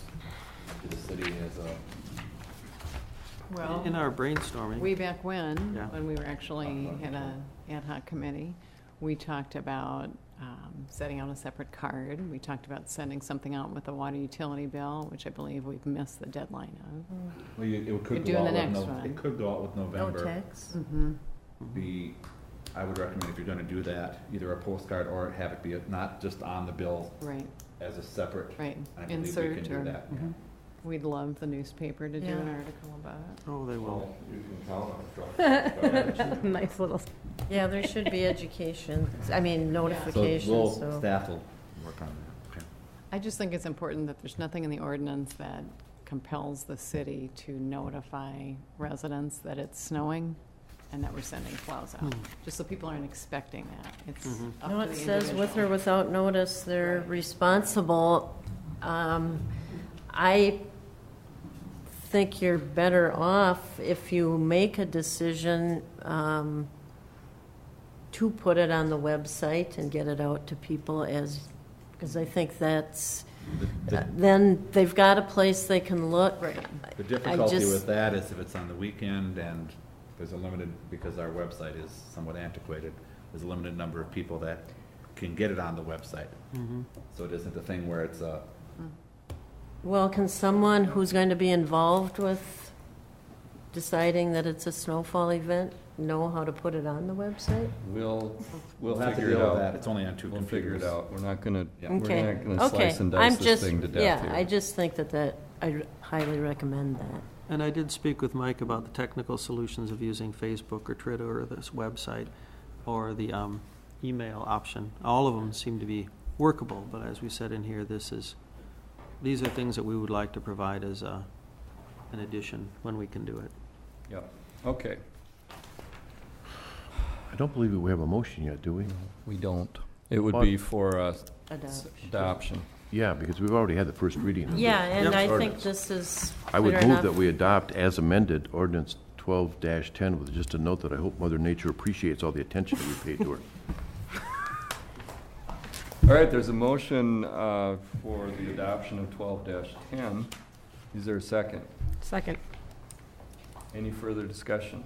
to the city as a, Well, In our brainstorming. way back Yeah. when we were actually had a ad hoc committee, we talked about setting out a separate card. We talked about sending something out with the water utility bill, which I believe we've missed the deadline of. well, it Could could do go in out the with next one. it could go out with No November. tax. Mm-hmm. I would recommend if you're gonna do that, either a postcard or have it be not just on the bill Right, as a separate. right. I believe we Insert can do or, that, yeah. mhm. We'd love the newspaper to do an Yeah. article about it. Oh, they will. You can count on it. Nice little, Yeah, there should be education, I mean, notifications, so. Staff will work on that, okay. I just think it's important that there's nothing in the ordinance that compels the city to notify residents that it's snowing and that we're sending plows out, just so people aren't expecting that. It's up No, to it the says with or individual. without notice, they're responsible. I think you're better off if you make a decision to put it on the website and get it out to people because I think that's, then they've got a place they can look. Right. The difficulty just- with that is if it's on the weekend and there's a limited, because our website is somewhat antiquated, there's a limited number of people that can get it on the website. So it isn't a thing where it's a, Well, can someone who's going to be involved with deciding that it's a snowfall event know how to put it on the website? We'll have to figure it deal with that. out. It's only on two We'll computers. figure it out. We're not gonna, Yeah. we're Okay. not gonna Okay. slice and I'm dice this just- thing to death Yeah, here. I just think that I highly recommend that. And I did speak with Mike about the technical solutions of using Facebook or Twitter or this website or the email option. All of them seem to be workable, but as we said in here, these are things that we would like to provide as an addition when we can do it. Yep, okay. I don't believe we have a motion yet, do we? We don't. It would be for Adoption. adoption. Yeah, because we've already had the first reading of this Yeah, and I think ordinance. this is I would clear move enough. that we adopt as amended ordinance 12-10 with just a note that I hope Mother Nature appreciates all the attention that we paid to her. All right, there's a motion for the adoption of 12-10. Is there a second? second. Any further discussion?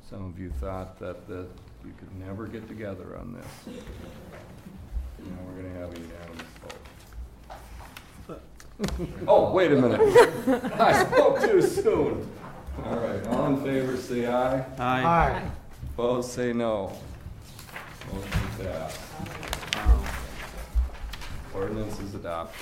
Some of you thought that you could never get together on this. Now we're gonna have a unanimous vote. Oh, wait a minute. I spoke too soon. All right, all in favor, say aye. Aye. Opposed, say no. Motion passed. Ordinance is adopted.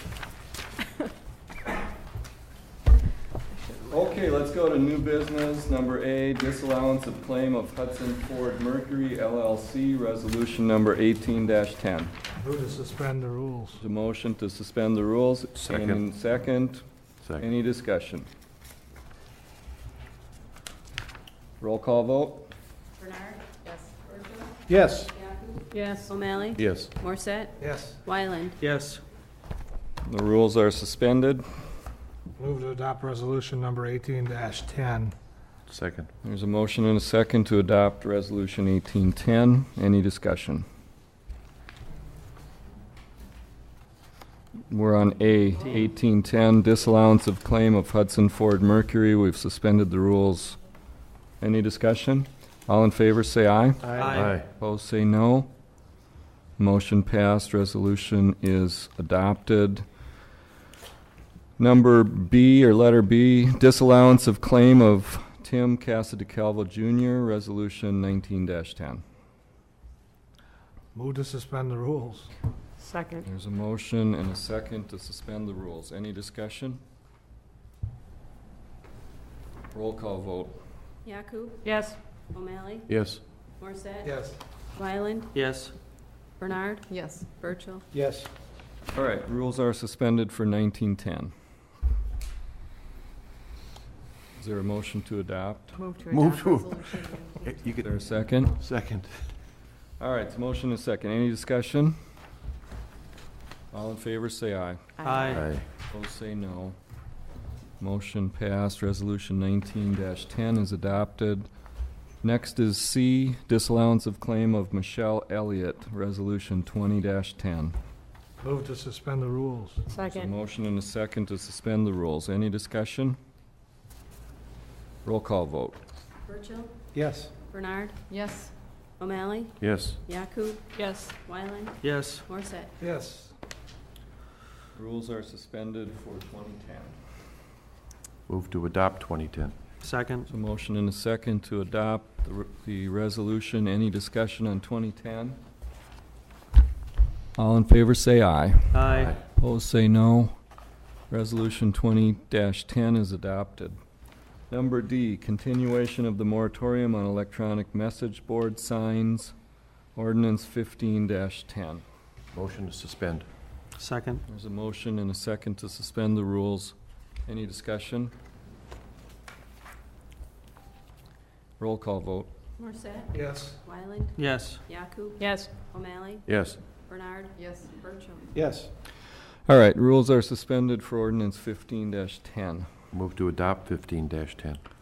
Okay, let's go to new business. Number A, disallowance of claim of Hudson Ford Mercury LLC, resolution number 18-10. Move to suspend the rules. The motion to suspend the rules. Second. And second. Second. Any discussion? Roll call vote? Bernard? Yes. Yes. Yes. O'Malley? Yes. Morset? Yes. Wyland? Yes. The rules are suspended. Move to adopt resolution number 18-10. Second. There's a motion and a second to adopt resolution 1810. Any discussion? We're on A, 1810, disallowance of claim of Hudson Ford Mercury. We've suspended the rules. Any discussion? All in favor, say aye. Aye. Opposed, say no. Motion passed. Resolution is adopted. Number B, or letter B, disallowance of claim of Tim Casa-DeCalvo Jr., Resolution 19-10. Move to suspend the rules. Second. There's a motion and a second to suspend the rules. Any discussion? Roll call vote. Yaku? Yes. O'Malley? Yes. Morset? Yes. Wyland? Yes. Bernard? Yes. Birchall? Yes. All right, rules are suspended for 1910. Is there a motion to adopt? Move to Move adopt to- resolution. You Is get there a second? second. All right, motion is second. Any discussion? All in favor, say aye. Aye. Opposed, say no. Motion passed. Resolution 19-10 is adopted. Next is C, disallowance of claim of Michelle Elliott, Resolution 20-10. Move to suspend the rules. There's a Second. motion and a second to suspend the rules. Any discussion? Roll call vote. Birchall? Yes. Bernard? Yes. O'Malley? Yes. Yaku? Yes. Wyland? Yes. Morset? Yes. Rules are suspended for 2010. Move to adopt 2010. Second. There's a motion and a second to adopt the resolution. Any discussion on 2010? All in favor, say aye. Aye. Opposed, say no. Resolution 20-10 is adopted. Number D, continuation of the moratorium on electronic message board signs, ordinance 15-10. Motion to suspend. Second. There's a motion and a second to suspend the rules. Any discussion? Roll call vote. Morset? Yes. Wyland? Yes. Yaku? Yes. O'Malley? Yes. Bernard? Yes. Birchall? Yes. All right, rules are suspended for ordinance 15-10. Move to adopt 15-10.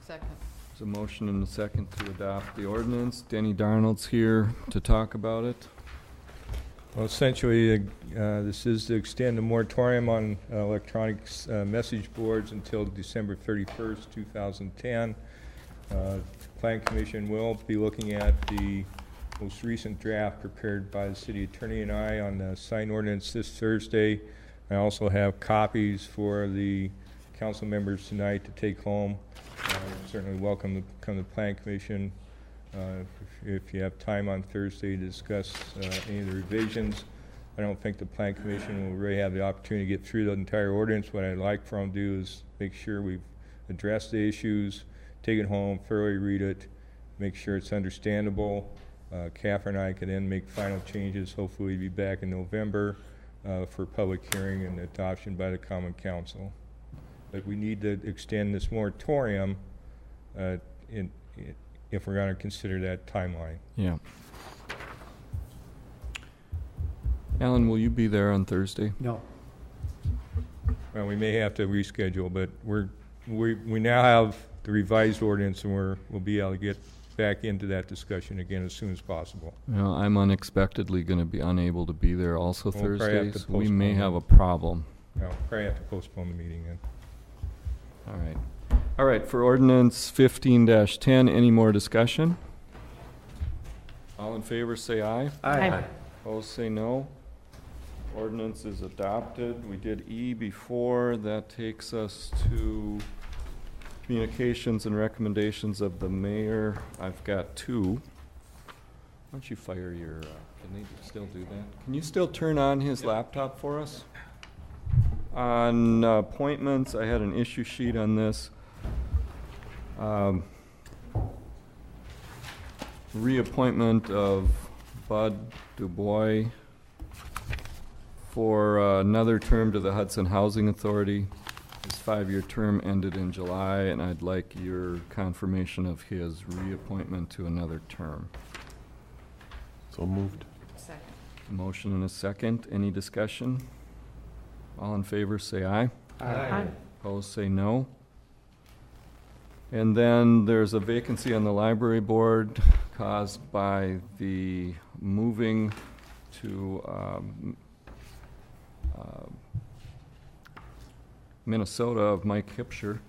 Second. There's a motion and a second to adopt the ordinance. Denny Darnold's here to talk about it. Well, essentially, this is to extend the moratorium on electronic message boards until December 31st, 2010. Plan Commission will be looking at the most recent draft prepared by the city attorney and I on the sign ordinance this Thursday. I also have copies for the council members tonight to take home. Certainly welcome to come to Plan Commission if you have time on Thursday to discuss any of the revisions. I don't think the Plan Commission will really have the opportunity to get through the entire ordinance. What I'd like for them to do is make sure we've addressed the issues, take it home, thoroughly read it, make sure it's understandable. Catherine and I can then make final changes, hopefully be back in November for public hearing and adoption by the Common Council. But we need to extend this moratorium if we're going to consider that timeline. Yeah. Alan, will you be there on Thursday? No. Well, we may have to reschedule, but we now have the revised ordinance, and we'll be able to get back into that discussion again as soon as possible. Well, I'm unexpectedly going to be unable to be there also We'll probably have Thursday, to so we may postpone have it. a problem. No, probably have to postpone the meeting then. All right. All right, for ordinance 15-10, any more discussion? All in favor, say aye. Aye. Opposed, say no. Ordinance is adopted. We did E before. That takes us to communications and recommendations of the mayor. I've got two. Why don't you fire your, can they still do that? Can you still turn on his laptop for us? On appointments, I had an issue sheet on this. Reappointment of Bud Dubois for another term to the Hudson Housing Authority. His 5-year term ended in July, and I'd like your confirmation of his reappointment to another term. So moved. Second. Motion and a second. Any discussion? All in favor, say aye. Aye. Opposed, say no. And then there's a vacancy on the library board caused by the moving to Minnesota of Mike Hipscher,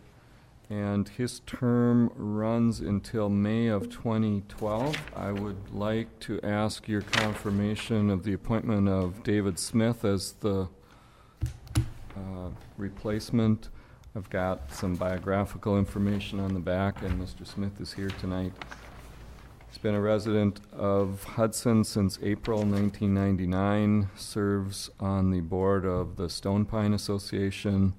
and his term runs until May of 2012. I would like to ask your confirmation of the appointment of David Smith as the replacement. I've got some biographical information on the back, and Mr. Smith is here tonight. He's been a resident of Hudson since April 1999, serves on the board of the Stone Pine Association,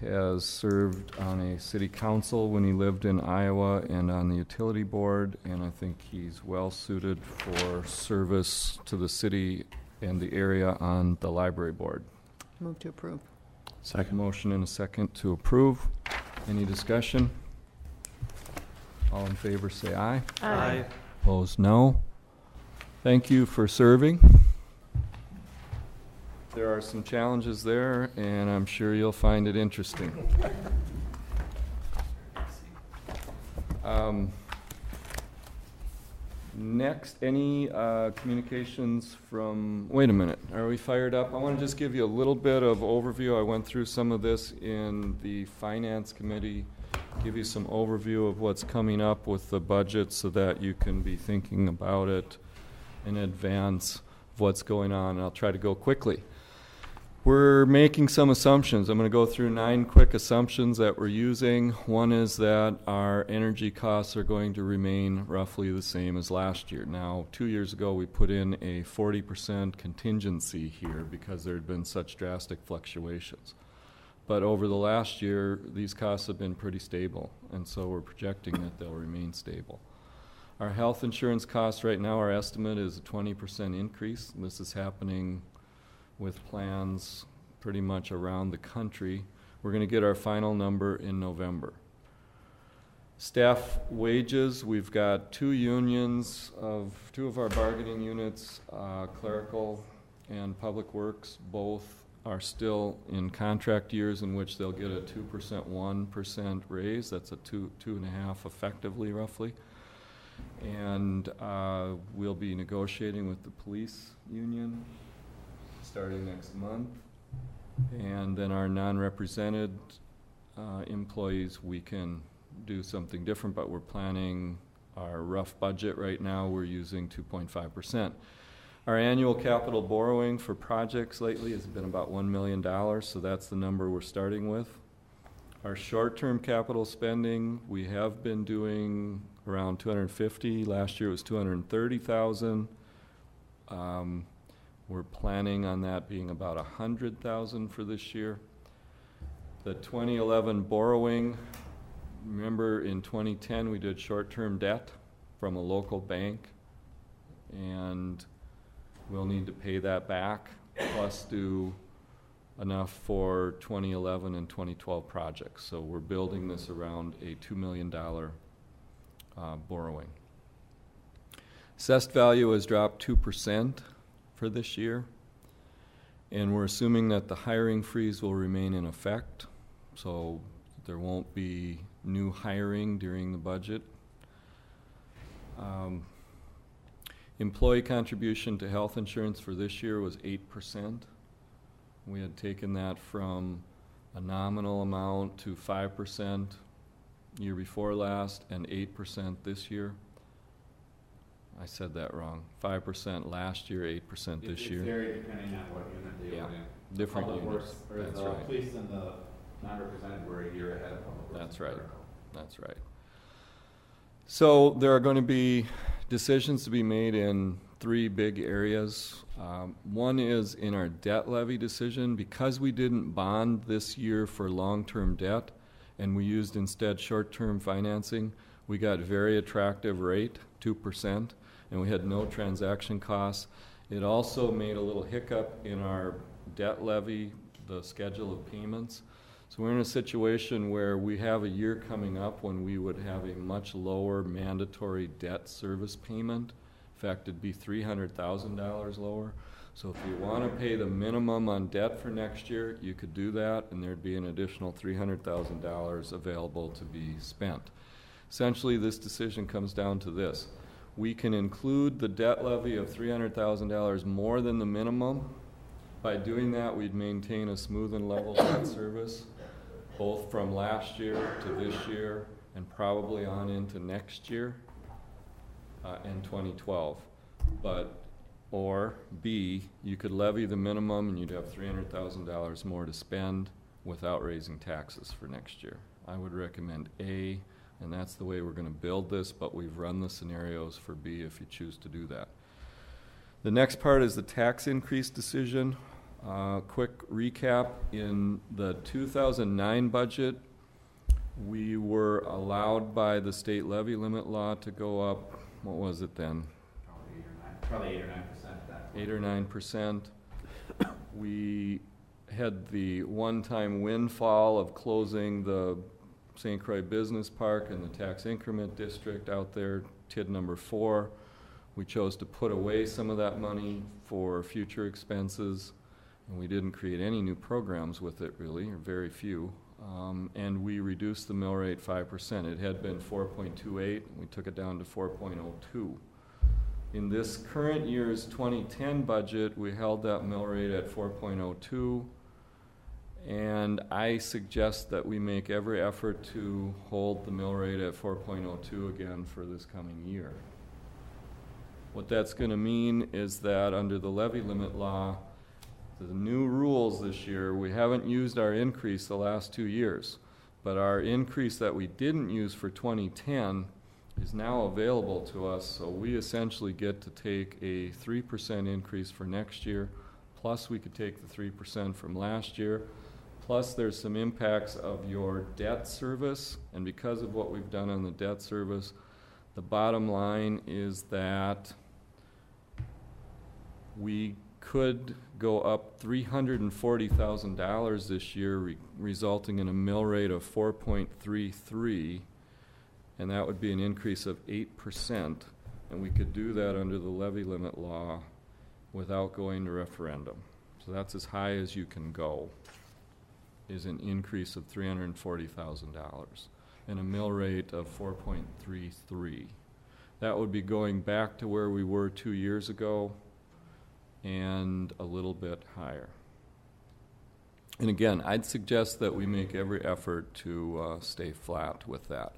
has served on a city council when he lived in Iowa and on the utility board, and I think he's well suited for service to the city and the area on the library board. Move to approve. Second motion and a second to approve. Any discussion? All in favor say aye. Aye. Opposed, no. Thank you for serving. There are some challenges there, and I'm sure you'll find it interesting. Next, any communications from, wait a minute, are we fired up? I want to just give you a little bit of overview. I went through some of this in the Finance Committee, give you some overview of what's coming up with the budget so that you can be thinking about it in advance of what's going on. I'll try to go quickly. We're making some assumptions. I'm going to go through 9 quick assumptions that we're using. One is that our energy costs are going to remain roughly the same as last year. Now, 2 years ago, we put in a 40% contingency here because there had been such drastic fluctuations. But over the last year, these costs have been pretty stable, and so we're projecting that they'll remain stable. Our health insurance costs right now, our estimate is a 20% increase. This is happening with plans pretty much around the country. We're going to get our final number in November. Staff wages, we've got 2 unions of 2 of our bargaining units, clerical and public works, both are still in contract years in which they'll get a 2%, 1% raise. That's a 2.5 effectively, roughly. And we'll be negotiating with the police union starting next month. And then our non-represented employees, we can do something different, but we're planning our rough budget right now. We're using 2.5%. Our annual capital borrowing for projects lately has been about $1 million, so that's the number we're starting with. Our short-term capital spending, we have been doing around $250,000. Last year it was $230,000. We're planning on that being about $100,000 for this year. The 2011 borrowing, remember in 2010 we did short-term debt from a local bank, and we'll need to pay that back, plus do enough for 2011 and 2012 projects. So we're building this around a $2 million borrowing. Assessed value has dropped 2% for this year, and we're assuming that the hiring freeze will remain in effect, so there won't be new hiring during the budget. Employee contribution to health insurance for this year was 8%. We had taken that from a nominal amount to 5% year before last and 8% this year. I said that wrong. 5% last year, 8% this year. It's very depending on what unit they were in. Different Public units. Works, or That's the right. police and the non-represented were a year ahead of Public Works. That's right. That's right. So there are going to be decisions to be made in 3 big areas. One is in our debt levy decision. Because we didn't bond this year for long-term debt and we used instead short-term financing, we got very attractive rate, 2%, and we had no transaction costs. It also made a little hiccup in our debt levy, the schedule of payments. So we're in a situation where we have a year coming up when we would have a much lower mandatory debt service payment. In fact, it'd be $300,000 lower. So if you want to pay the minimum on debt for next year, you could do that, and there'd be an additional $300,000 available to be spent. Essentially, this decision comes down to this. We can include the debt levy of $300,000 more than the minimum. By doing that, we'd maintain a smooth and level debt service, both from last year to this year and probably on into next year and 2012. Or B, you could levy the minimum and you'd have $300,000 more to spend, without raising taxes for next year. I would recommend A, and that's the way we're going to build this, but we've run the scenarios for B if you choose to do that. The next part is the tax increase decision. Quick recap, in the 2009 budget, we were allowed by the state levy limit law to go up, what was it then? Probably 8 or 9% at that point. 8 or 9%. We had the one-time windfall of closing the St. Croix Business Park and the tax increment district out there, TID number 4. We chose to put away some of that money for future expenses, and we didn't create any new programs with it really, or very few. And we reduced the mill rate 5%. It had been 4.28, and we took it down to 4.02. In this current year's 2010 budget, we held that mill rate at 4.02, and I suggest that we make every effort to hold the mill rate at 4.02 again for this coming year. What that's going to mean is that under the levy limit law, the new rules this year, we haven't used our increase the last 2 years, but our increase that we didn't use for 2010 is now available to us, so we essentially get to take a 3% increase for next year, plus we could take the 3% from last year, plus there's some impacts of your debt service, and because of what we've done on the debt service, the bottom line is that we could go up $340,000 this year, resulting in a mill rate of 4.33, and that would be an increase of 8%, and we could do that under the levy limit law without going to referendum. So that's as high as you can go, is an increase of $340,000 and a mill rate of 4.33. That would be going back to where we were 2 years ago and a little bit higher. And again, I'd suggest that we make every effort to stay flat with that.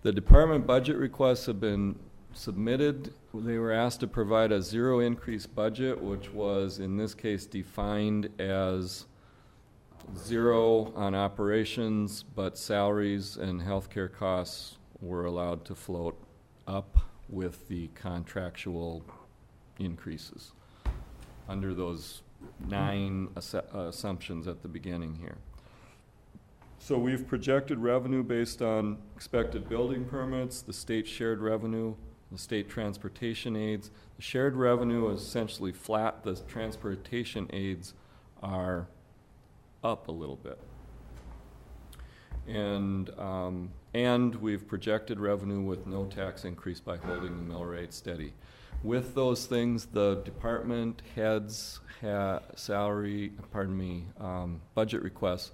The department budget requests have been submitted. They were asked to provide a zero increase budget, which was in this case defined as zero on operations, but salaries and healthcare costs were allowed to float up with the contractual increases under those 9 assumptions at the beginning here. So we've projected revenue based on expected building permits, the state shared revenue, the state transportation aids. The shared revenue is essentially flat. The transportation aids are up a little bit. And we've projected revenue with no tax increase by holding the mill rate steady. With those things, the department heads budget requests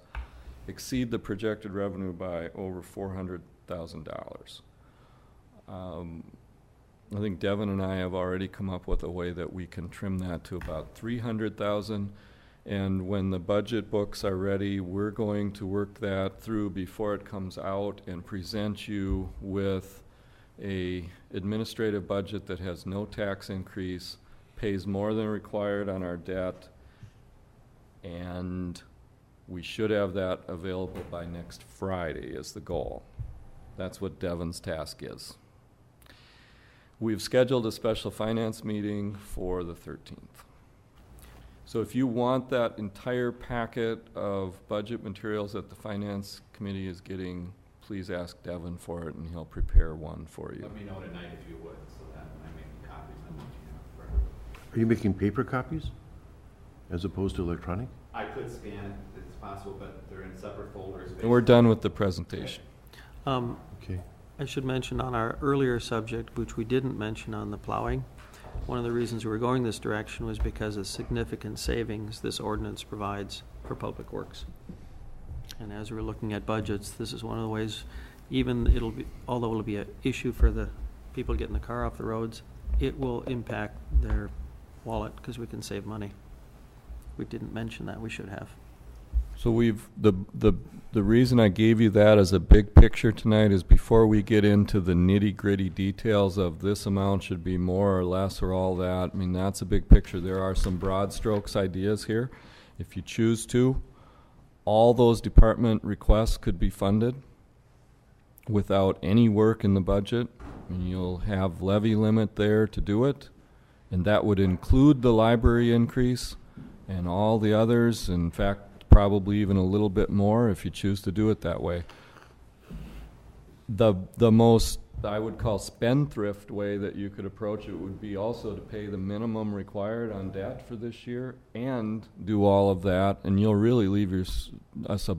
exceed the projected revenue by over $400,000. I think Devin and I have already come up with a way that we can trim that to about $300,000. And when the budget books are ready, we're going to work that through before it comes out and present you with a administrative budget that has no tax increase, pays more than required on our debt, and we should have that available by next Friday is the goal. That's what Devin's task is. We've scheduled a special finance meeting for the 13th. So if you want that entire packet of budget materials that the Finance Committee is getting, please ask Devin for it and he'll prepare one for you. Let me know tonight if you would, so that when I make copies, I want you to have Are you making paper copies as opposed to electronic? I could scan it, it's possible, but they're in separate folders. And we're done with the presentation. Okay. I should mention on our earlier subject, which we didn't mention on the plowing, one of the reasons we were going this direction was because of significant savings this ordinance provides for public works. And as we're looking at budgets, this is one of the ways, although it'll be an issue for the people getting the car off the roads, it will impact their wallet because we can save money. We didn't mention that, we should have. So the reason I gave you that as a big picture tonight is before we get into the nitty-gritty details of this amount should be more or less or all that. I mean, that's a big picture. There are some broad strokes ideas here. If you choose to, all those department requests could be funded without any work in the budget. And you'll have levy limit there to do it, and that would include the library increase and all the others. In fact, probably even a little bit more if you choose to do it that way. The most, I would call, spendthrift way that you could approach it would be also to pay the minimum required on debt for this year and do all of that, and you'll really leave us a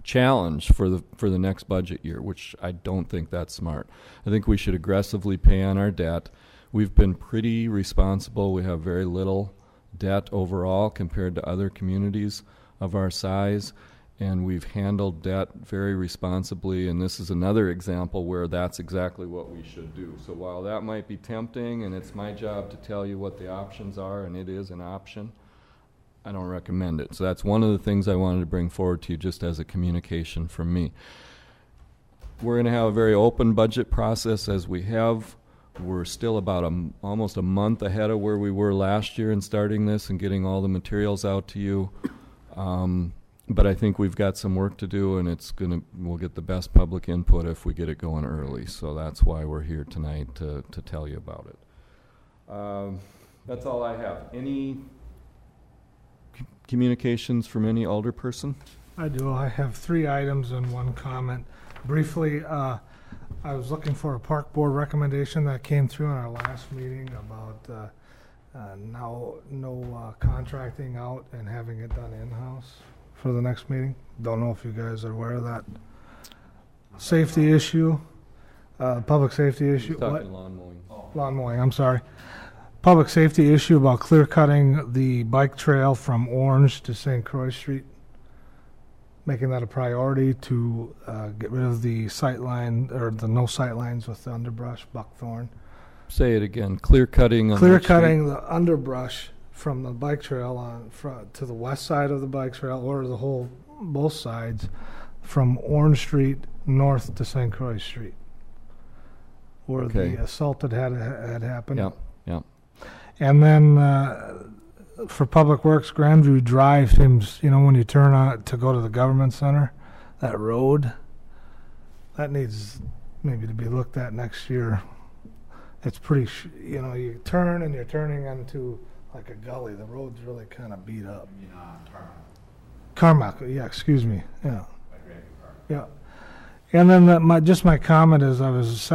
challenge for the next budget year, which I don't think that's smart. I think we should aggressively pay on our debt. We've been pretty responsible. We have very little debt overall compared to other communities of our size, and we've handled debt very responsibly, and this is another example where that's exactly what we should do. So while that might be tempting, and it's my job to tell you what the options are, and it is an option, I don't recommend it. So that's one of the things I wanted to bring forward to you just as a communication from me. We're going to have a very open budget process as we have. We're still about almost a month ahead of where we were last year in starting this and getting all the materials out to you. But I think we've got some work to do, and we'll get the best public input if we get it going early. So that's why we're here tonight to tell you about it. That's all I have. Any communications from any alderperson? I do. I have 3 items and 1 comment. Briefly, I was looking for a park board recommendation that came through in our last meeting about no contracting out and having it done in-house for the next meeting. Don't know if you guys are aware of that. Safety issue, public safety issue. Talking lawn mowing. Lawn mowing, I'm sorry. Public safety issue about clear cutting the bike trail from Orange to St. Croix Street, making that a priority to get rid of the sight line, or the no sight lines with the underbrush, buckthorn. Say it again. Clear cutting on Clear which cutting street? the underbrush from the bike trail to the west side of the bike trail, or both sides, from Orange Street north to St. Croix Street, where the assault had happened. Yep, yep. And then for Public Works, Grandview Drive seems, when you turn on it to go to the government center, that road, that needs maybe to be looked at next year. It's pretty, you turn and you're turning into like a gully. The road's really kind of beat up. Carmichael, yeah, excuse me, yeah. Yeah. And then my comment is I was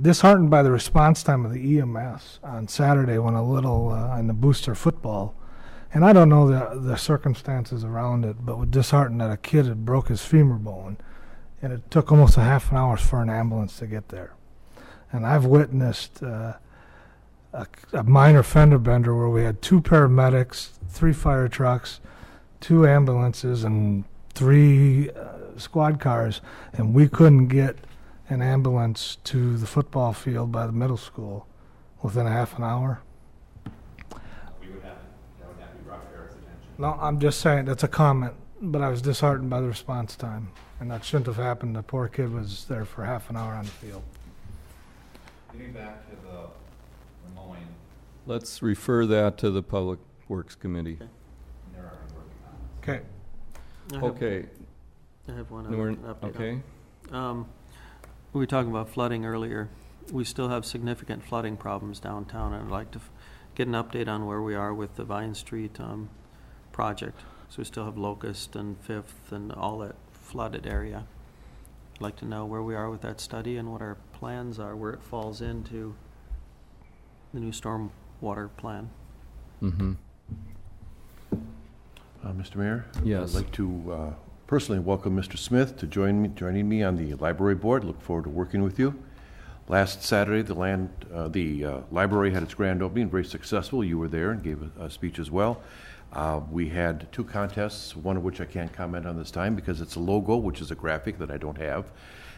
disheartened by the response time of the EMS on Saturday when in the booster football, and I don't know the circumstances around it, but was disheartened that a kid had broke his femur bone, and it took almost a half an hour for an ambulance to get there. And I've witnessed a minor fender bender where we had 2 paramedics, 3 fire trucks, 2 ambulances, and 3 squad cars, and we couldn't get an ambulance to the football field by the middle school within a half an hour. That would have to be brought to Eric's attention. No, I'm just saying, that's a comment, but I was disheartened by the response time, and that shouldn't have happened. The poor kid was there for half an hour on the field. Getting back to the mowing. Let's refer that to the Public Works Committee. They're already working on it. Okay. I have one update. Okay. We were talking about flooding earlier. We still have significant flooding problems downtown, and I'd like to get an update on where we are with the Vine Street project. So we still have Locust and Fifth and all that flooded area. I'd like to know where we are with that study and what our plans are, where it falls into the new stormwater plan. Mm-hmm. Mr. Mayor? Yes. I'd like to personally welcome Mr. Smith to joining me on the library board. Look forward to working with you. Last Saturday, the library had its grand opening, very successful. You were there and gave a speech as well. We had 2 contests, one of which I can't comment on this time because it's a logo, which is a graphic that I don't have.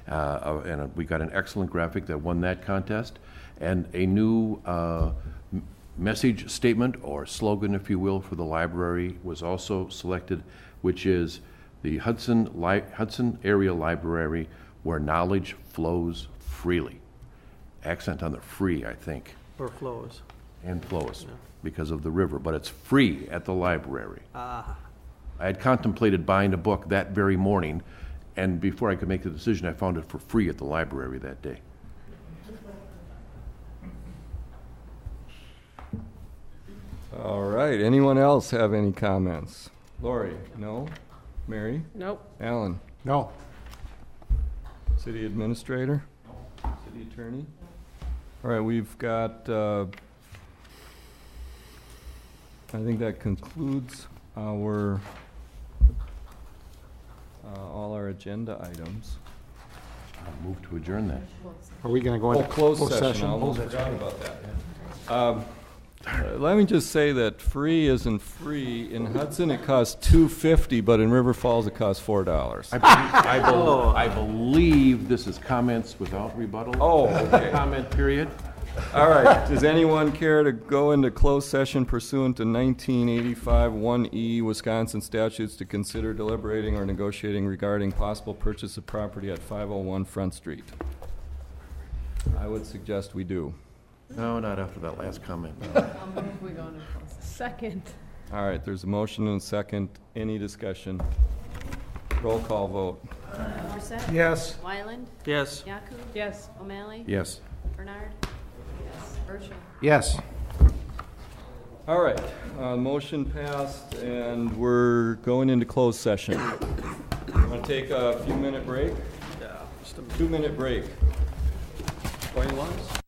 And we got an excellent graphic that won that contest. And a new message statement or slogan, if you will, for the library was also selected, which is the Hudson Area Library where knowledge flows freely. Accent on the free, I think. Or flows. And flows, Yeah. because of the river, but it's free at the library. I had contemplated buying a book that very morning, and before I could make the decision, I found it for free at the library that day. All right, anyone else have any comments? Lori? No? Mary? Nope. Alan? No. City Administrator? City Attorney? All right, we've got, I think that concludes our, all our agenda items. I'll move to adjourn that. Are we going to go into closed session? I almost forgot about that. Let me just say that free isn't free. In Hudson, it costs $2.50, but in River Falls, it costs $4. I believe this is comments without rebuttal. Oh, okay. Comment period. All right. Does anyone care to go into closed session pursuant to 1985 1E Wisconsin statutes to consider deliberating or negotiating regarding possible purchase of property at 501 Front Street? I would suggest we do. No, not after that last comment. I'll move we go into closed session. Second. All right, there's a motion and a second. Any discussion? Roll call vote. Morset? Yes. Wyland? Yes. Yaku? Yes. O'Malley? Yes. Bernard? Yes. Urschel? Yes. All right, motion passed, and we're going into closed session. Want to take a few-minute break? Yeah. Just a 2-minute break. going once.